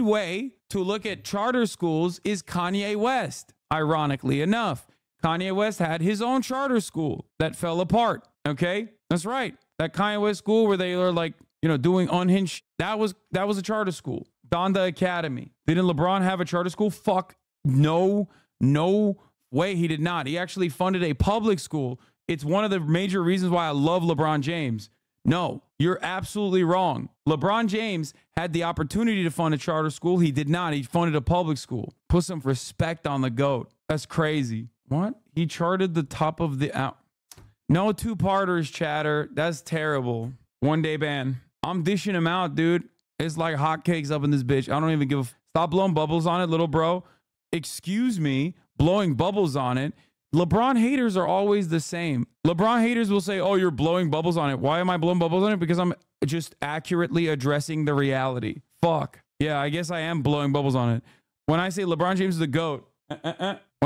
way to look at charter schools is Kanye West. Ironically enough, Kanye West had his own charter school that fell apart. Okay, that's right. That Kanye West school where they were like, doing unhinged. That was a charter school. Donda Academy. Didn't LeBron have a charter school? Fuck no way. He did not. He actually funded a public school. It's one of the major reasons why I love LeBron James. No, you're absolutely wrong. LeBron James had the opportunity to fund a charter school. He did not. He funded a public school. Put some respect on the GOAT. That's crazy. What? He charted the top of the out. No two-parters, chatter. That's terrible. One-day ban. I'm dishing him out, dude. It's like hotcakes up in this bitch. I don't even give a... Stop blowing bubbles on it, little bro. Excuse me, blowing bubbles on it. LeBron haters are always the same. LeBron haters will say, oh, you're blowing bubbles on it. Why am I blowing bubbles on it? Because I'm just accurately addressing the reality. Fuck. Yeah, I guess I am blowing bubbles on it. When I say LeBron James is the GOAT, when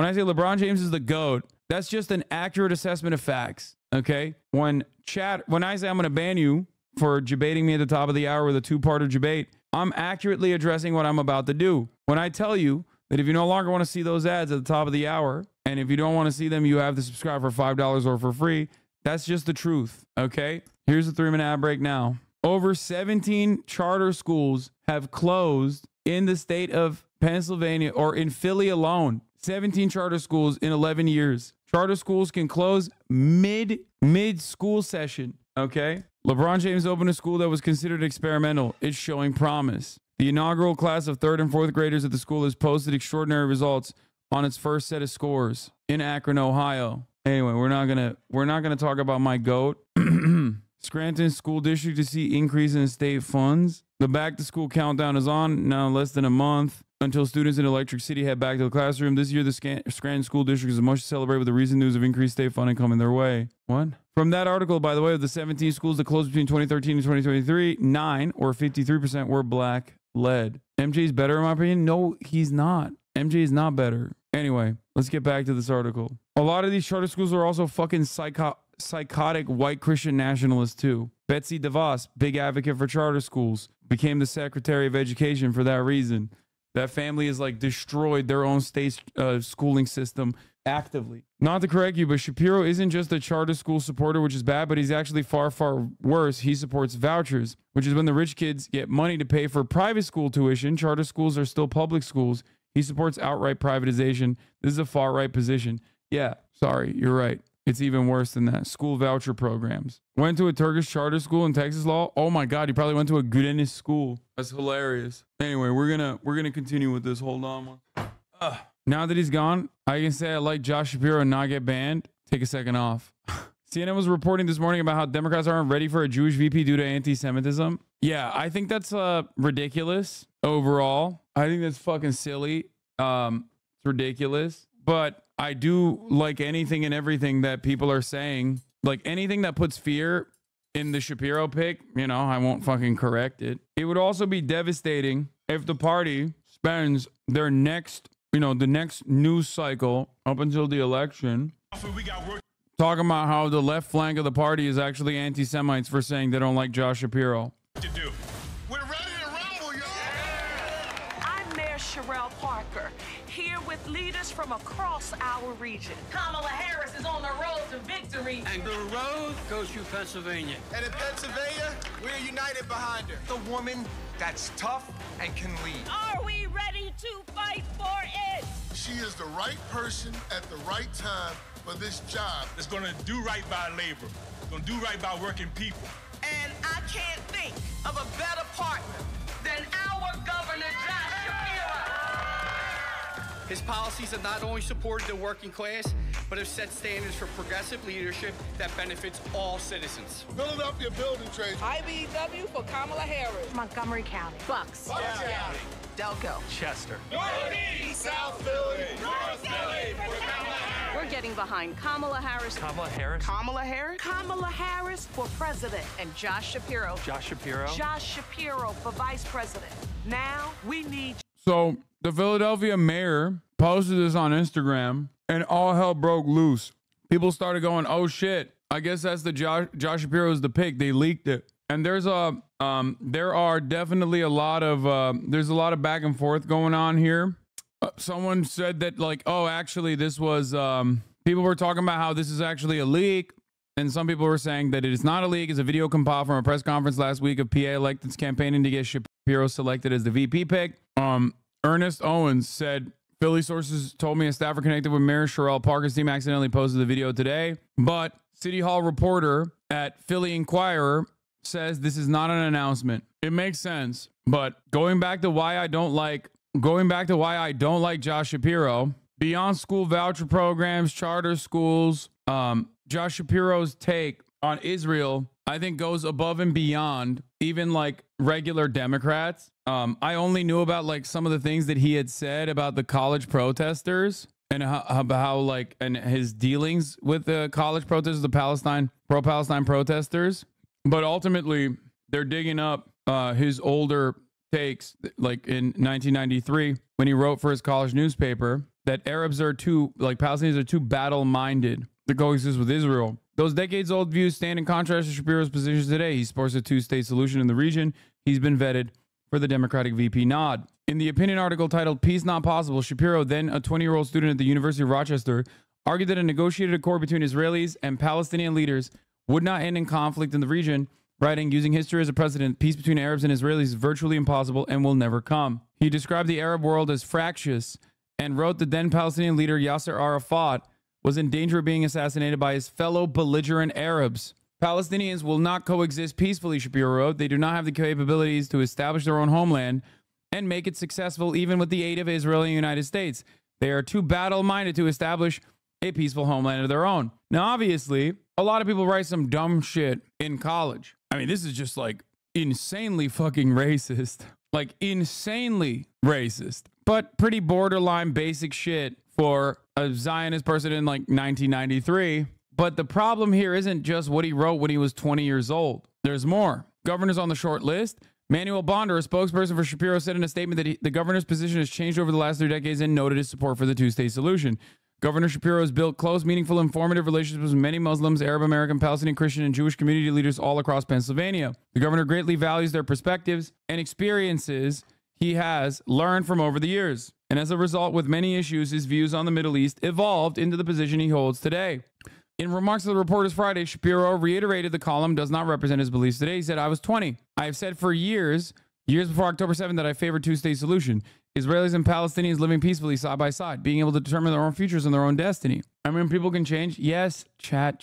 I say LeBron James is the GOAT, that's just an accurate assessment of facts. Okay? When I say I'm going to ban you for debating me at the top of the hour with a two-parter debate, I'm accurately addressing what I'm about to do. When I tell you that if you no longer want to see those ads at the top of the hour, and if you don't want to see them, you have to subscribe for $5 or for free. That's just the truth, okay? Here's a 3-minute ad break now. Over 17 charter schools have closed in the state of Pennsylvania, or in Philly alone. 17 charter schools in 11 years. Charter schools can close mid-school session, okay? LeBron James opened a school that was considered experimental. It's showing promise. The inaugural class of 3rd and 4th graders at the school has posted extraordinary results on its first set of scores in Akron, Ohio. Anyway, we're not gonna talk about my GOAT. Scranton School District to see increase in state funds. The back to school countdown is on now, less than a month until students in Electric City head back to the classroom. This year, the Scranton School District is much to celebrate with the recent news of increased state funding coming their way. What? From that article, by the way, of the 17 schools that closed between 2013 and 2023, 9 or 53% were black led. MJ's better in my opinion? No, he's not. MJ is not better. Anyway, let's get back to this article. A lot of these charter schools are also fucking psychotic white Christian nationalists too. Betsy DeVos, big advocate for charter schools, became the Secretary of Education for that reason. That family has like destroyed their own state schooling system actively. Not to correct you, but Shapiro isn't just a charter school supporter, which is bad, but he's actually far, far worse. He supports vouchers, which is when the rich kids get money to pay for private school tuition. Charter schools are still public schools. He supports outright privatization. This is a far-right position. Yeah, sorry, you're right. It's even worse than that. School voucher programs. Went to a Turkish charter school in Texas law. Oh my God, he probably went to a Güdeniz school. That's hilarious. Anyway, we're gonna continue with this. Hold on. Now that he's gone, I can say I like Josh Shapiro and not get banned. Take a second off. CNN was reporting this morning about how Democrats aren't ready for a Jewish VP due to anti-Semitism. Yeah, I think that's ridiculous overall. I think that's fucking silly. It's ridiculous. But I do like anything and everything that people are saying. Like anything that puts fear in the Shapiro pick, you know, I won't fucking correct it. It would also be devastating if the party spends their next, you know, the next news cycle up until the election talking about how the left flank of the party is actually anti-Semites for saying they don't like Josh Shapiro. We're ready to rumble, y'all. I'm Mayor Sherelle Parker, here with leaders from across our region. Kamala Harris is on the road to victory. And the road goes through Pennsylvania. And in Pennsylvania, we're united behind her. The woman that's tough and can lead. Are we ready to fight for it? She is the right person at the right time for this job. It's gonna do right by labor. It's gonna do right by working people. And I can't think of a better partner than our Governor Josh Shapiro. His policies have not only supported the working class, but have set standards for progressive leadership that benefits all citizens. Philadelphia building trades. IBW for Kamala Harris. Montgomery County. Bucks. County. Delco. Chester. Northeast, South Philly, North Philly for Kamala Harris. We're getting behind Kamala Harris. Kamala Harris. Kamala Harris. Kamala Harris for president. And Josh Shapiro. Josh Shapiro. Josh Shapiro for vice president. Now we need. So the Philadelphia mayor posted this on Instagram and all hell broke loose. People started going, oh shit, I guess that's the Josh Shapiro's the pick. They leaked it. And there are definitely a lot of, there's a lot of back and forth going on here. Someone said that like, oh, actually this was, people were talking about how this is actually a leak. And some people were saying that it is not a leak. It's a video compiled from a press conference last week of PA electeds campaigning to get Shapiro selected as the VP pick. Ernest Owens said, Philly sources told me a staffer connected with Mayor Sherelle Parker's team accidentally posted the video today. But City Hall reporter at Philly Inquirer says this is not an announcement. It makes sense. But going back to why I don't like Josh Shapiro, beyond school voucher programs, charter schools, Josh Shapiro's take on Israel, I think goes above and beyond even like regular Democrats. I only knew about like some of the things that he had said about the college protesters and and his dealings with the college protesters, the pro-Palestine protesters. But ultimately, they're digging up his older takes, like in 1993, when he wrote for his college newspaper that Palestinians are too battle-minded to coexist with Israel. Those decades-old views stand in contrast to Shapiro's positions today. He supports a two-state solution in the region. He's been vetted for the Democratic VP nod. In the opinion article titled Peace Not Possible, Shapiro, then a 20-year-old student at the University of Rochester, argued that a negotiated accord between Israelis and Palestinian leaders would not end in conflict in the region, writing, using history as a precedent, peace between Arabs and Israelis is virtually impossible and will never come. He described the Arab world as fractious and wrote the then Palestinian leader Yasser Arafat was in danger of being assassinated by his fellow belligerent Arabs. Palestinians will not coexist peacefully, Shapiro wrote. They do not have the capabilities to establish their own homeland and make it successful even with the aid of Israel and the United States. They are too battle-minded to establish a peaceful homeland of their own. Now, obviously, a lot of people write some dumb shit in college. I mean, this is just like insanely fucking racist. Like insanely racist, but pretty borderline basic shit for a Zionist person in like 1993. But the problem here isn't just what he wrote when he was 20 years old. There's more. Governors on the short list. Manuel Bonder, a spokesperson for Shapiro, said in a statement that the governor's position has changed over the last 3 decades and noted his support for the two-state solution. Governor Shapiro has built close, meaningful, informative relationships with many Muslims, Arab American, Palestinian, Christian, and Jewish community leaders all across Pennsylvania. The governor greatly values their perspectives and experiences he has learned from over the years. And as a result, with many issues, his views on the Middle East evolved into the position he holds today. In remarks to the reporters Friday, Shapiro reiterated the column does not represent his beliefs today. He said, I was 20. I have said for years before October 7th, that I favored two-state solution. Israelis and Palestinians living peacefully side by side, being able to determine their own futures and their own destiny. I mean, people can change. Yes, chat,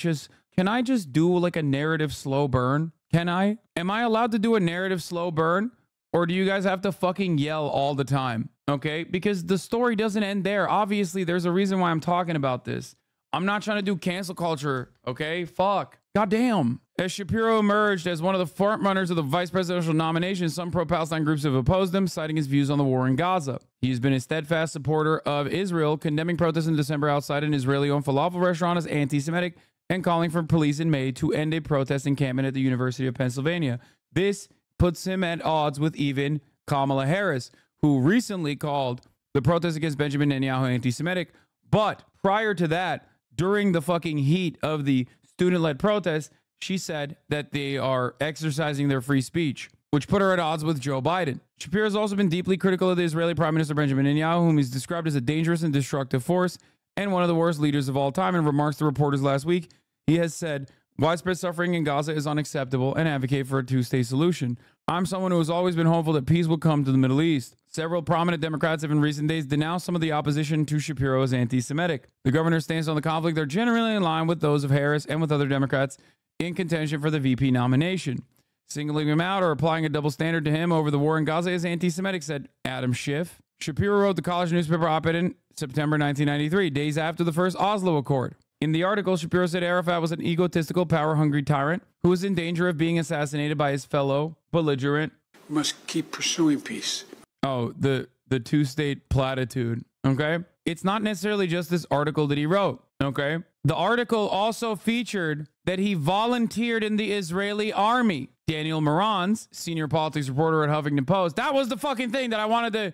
can I just do like a narrative slow burn? Can I? Am I allowed to do a narrative slow burn? Or do you guys have to fucking yell all the time? Okay? Because the story doesn't end there. Obviously, there's a reason why I'm talking about this. I'm not trying to do cancel culture, okay? Fuck. Goddamn. As Shapiro emerged as one of the front runners of the vice presidential nomination, some pro-Palestine groups have opposed him, citing his views on the war in Gaza. He's been a steadfast supporter of Israel, condemning protests in December outside an Israeli-owned falafel restaurant as anti-Semitic and calling for police in May to end a protest encampment at the University of Pennsylvania. This puts him at odds with even Kamala Harris, who recently called the protest against Benjamin Netanyahu anti-Semitic. But prior to that, during the fucking heat of the student-led protests, she said that they are exercising their free speech, which put her at odds with Joe Biden. Shapiro has also been deeply critical of the Israeli Prime Minister Benjamin Netanyahu, whom he's described as a dangerous and destructive force and one of the worst leaders of all time. In remarks to reporters last week, he has said, widespread suffering in Gaza is unacceptable and advocate for a two-state solution. I'm someone who has always been hopeful that peace will come to the Middle East. Several prominent Democrats have in recent days denounced some of the opposition to Shapiro as anti-Semitic. The governor's stance on the conflict are generally in line with those of Harris and with other Democrats in contention for the VP nomination. Singling him out or applying a double standard to him over the war in Gaza is anti-Semitic, said Adam Schiff. Shapiro wrote the college newspaper op-ed in September 1993, days after the first Oslo Accord. In the article, Shapiro said Arafat was an egotistical, power-hungry tyrant who was in danger of being assassinated by his fellow belligerent. We must keep pursuing peace. Oh, the two-state platitude, okay? It's not necessarily just this article that he wrote, okay? The article also featured that he volunteered in the Israeli army. Daniel Morans, senior politics reporter at Huffington Post, that was the fucking thing that I wanted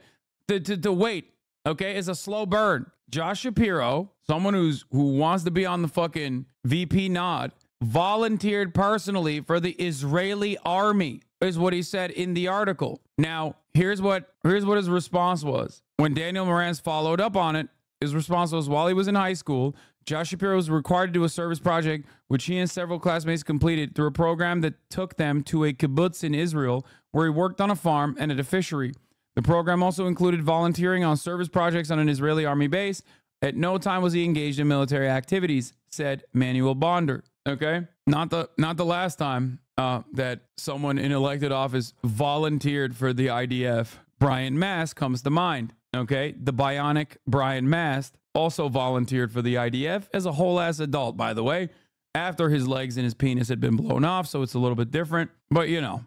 to wait, okay? It's a slow burn. Josh Shapiro, someone who wants to be on the fucking VP nod, volunteered personally for the Israeli army, is what he said in the article. Now, here's what his response was. When Daniel Morans followed up on it, his response was, while he was in high school, Josh Shapiro was required to do a service project, which he and several classmates completed through a program that took them to a kibbutz in Israel, where he worked on a farm and at a fishery. The program also included volunteering on service projects on an Israeli army base. At no time was he engaged in military activities, said Manuel Bonder. Okay, not the last time that someone in elected office volunteered for the IDF. Brian Mast comes to mind. Okay, the bionic Brian Mast also volunteered for the IDF as a whole ass adult, by the way, after his legs and his penis had been blown off. So it's a little bit different, but you know.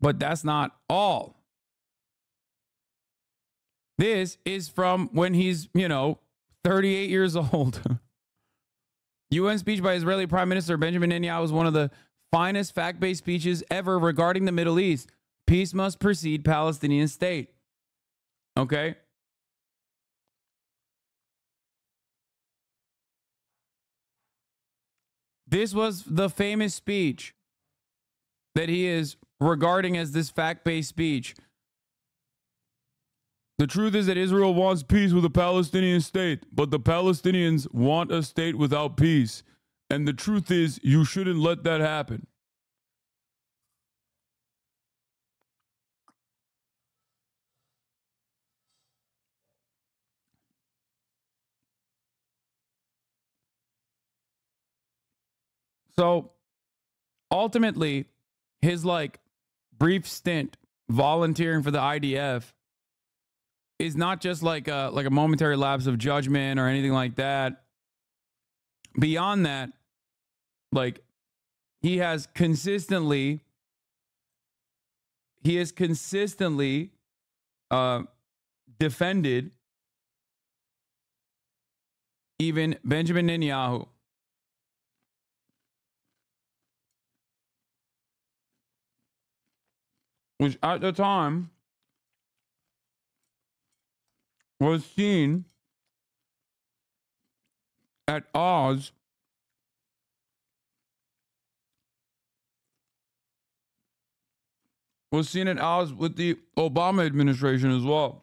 But that's not all. This is from when he's, 38 years old. UN speech by Israeli Prime Minister Benjamin Netanyahu was one of the finest fact-based speeches ever regarding the Middle East. Peace must precede Palestinian state. Okay? This was the famous speech that he is regarding as this fact-based speech. The truth is that Israel wants peace with a Palestinian state, but the Palestinians want a state without peace. And the truth is, you shouldn't let that happen. So, ultimately, his brief stint volunteering for the IDF is not just like a momentary lapse of judgment or anything like that. Beyond that, he has consistently defended even Benjamin Netanyahu. Which at the time was seen at odds with the Obama administration as well.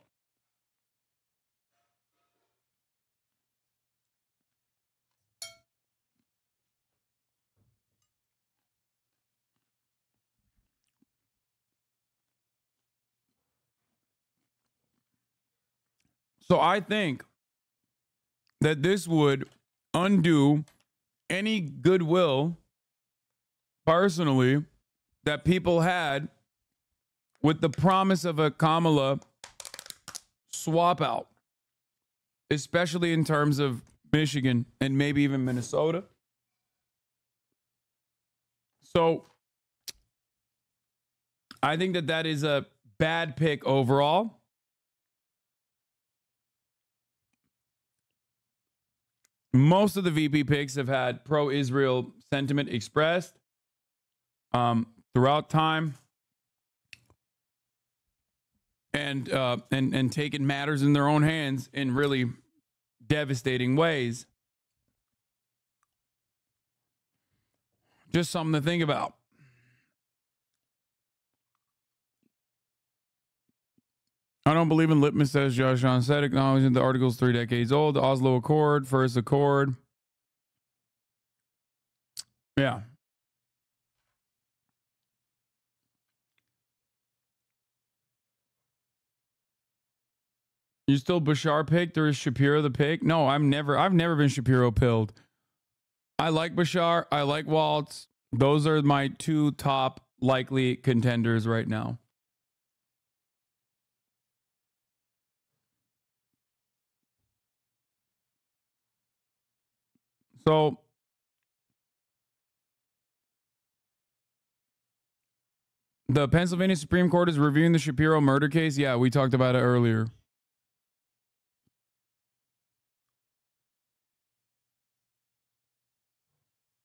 So I think that this would undo any goodwill, personally, that people had with the promise of a Kamala swap out, especially in terms of Michigan and maybe even Minnesota. So I think that that is a bad pick overall. Most of the VP picks have had pro-Israel sentiment expressed throughout time, and taken matters in their own hands in really devastating ways. Just something to think about. I don't believe in litmus tests, Josh John said, acknowledging the article's 3 decades old. The Oslo Accord, First Accord. Yeah. You still Bashar picked, or is Shapiro the pick? No, I've never been Shapiro pilled. I like Bashar. I like Waltz. Those are my 2 top likely contenders right now. So the Pennsylvania Supreme Court is reviewing the Shapiro murder case. Yeah, we talked about it earlier.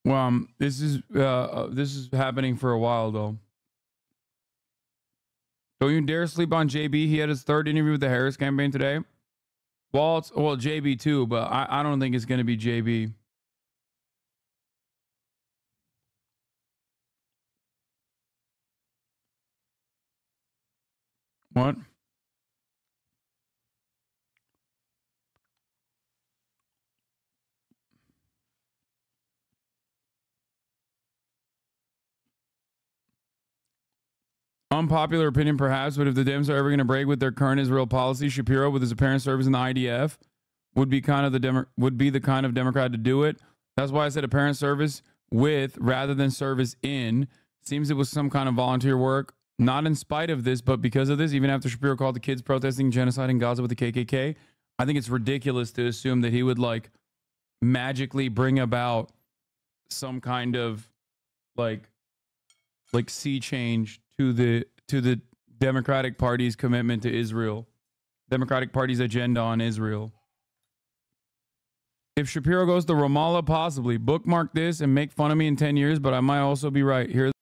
Well, this is happening for a while though. Don't you dare sleep on JB. He had his 3rd interview with the Harris campaign today. Waltz, well, JB too, but I don't think it's going to be JB. What? Unpopular opinion, perhaps, but if the Dems are ever going to break with their current Israel policy, Shapiro, with his apparent service in the IDF, would be the kind of Democrat to do it. That's why I said apparent service with rather than service in. Seems it was some kind of volunteer work. Not in spite of this, but because of this, even after Shapiro called the kids protesting genocide in Gaza with the KKK, I think it's ridiculous to assume that he would like magically bring about some kind of like sea change to the Democratic Party's commitment to Israel, Democratic Party's agenda on Israel. If Shapiro goes to Ramallah, possibly. Bookmark this and make fun of me in 10 years, but I might also be right. Here.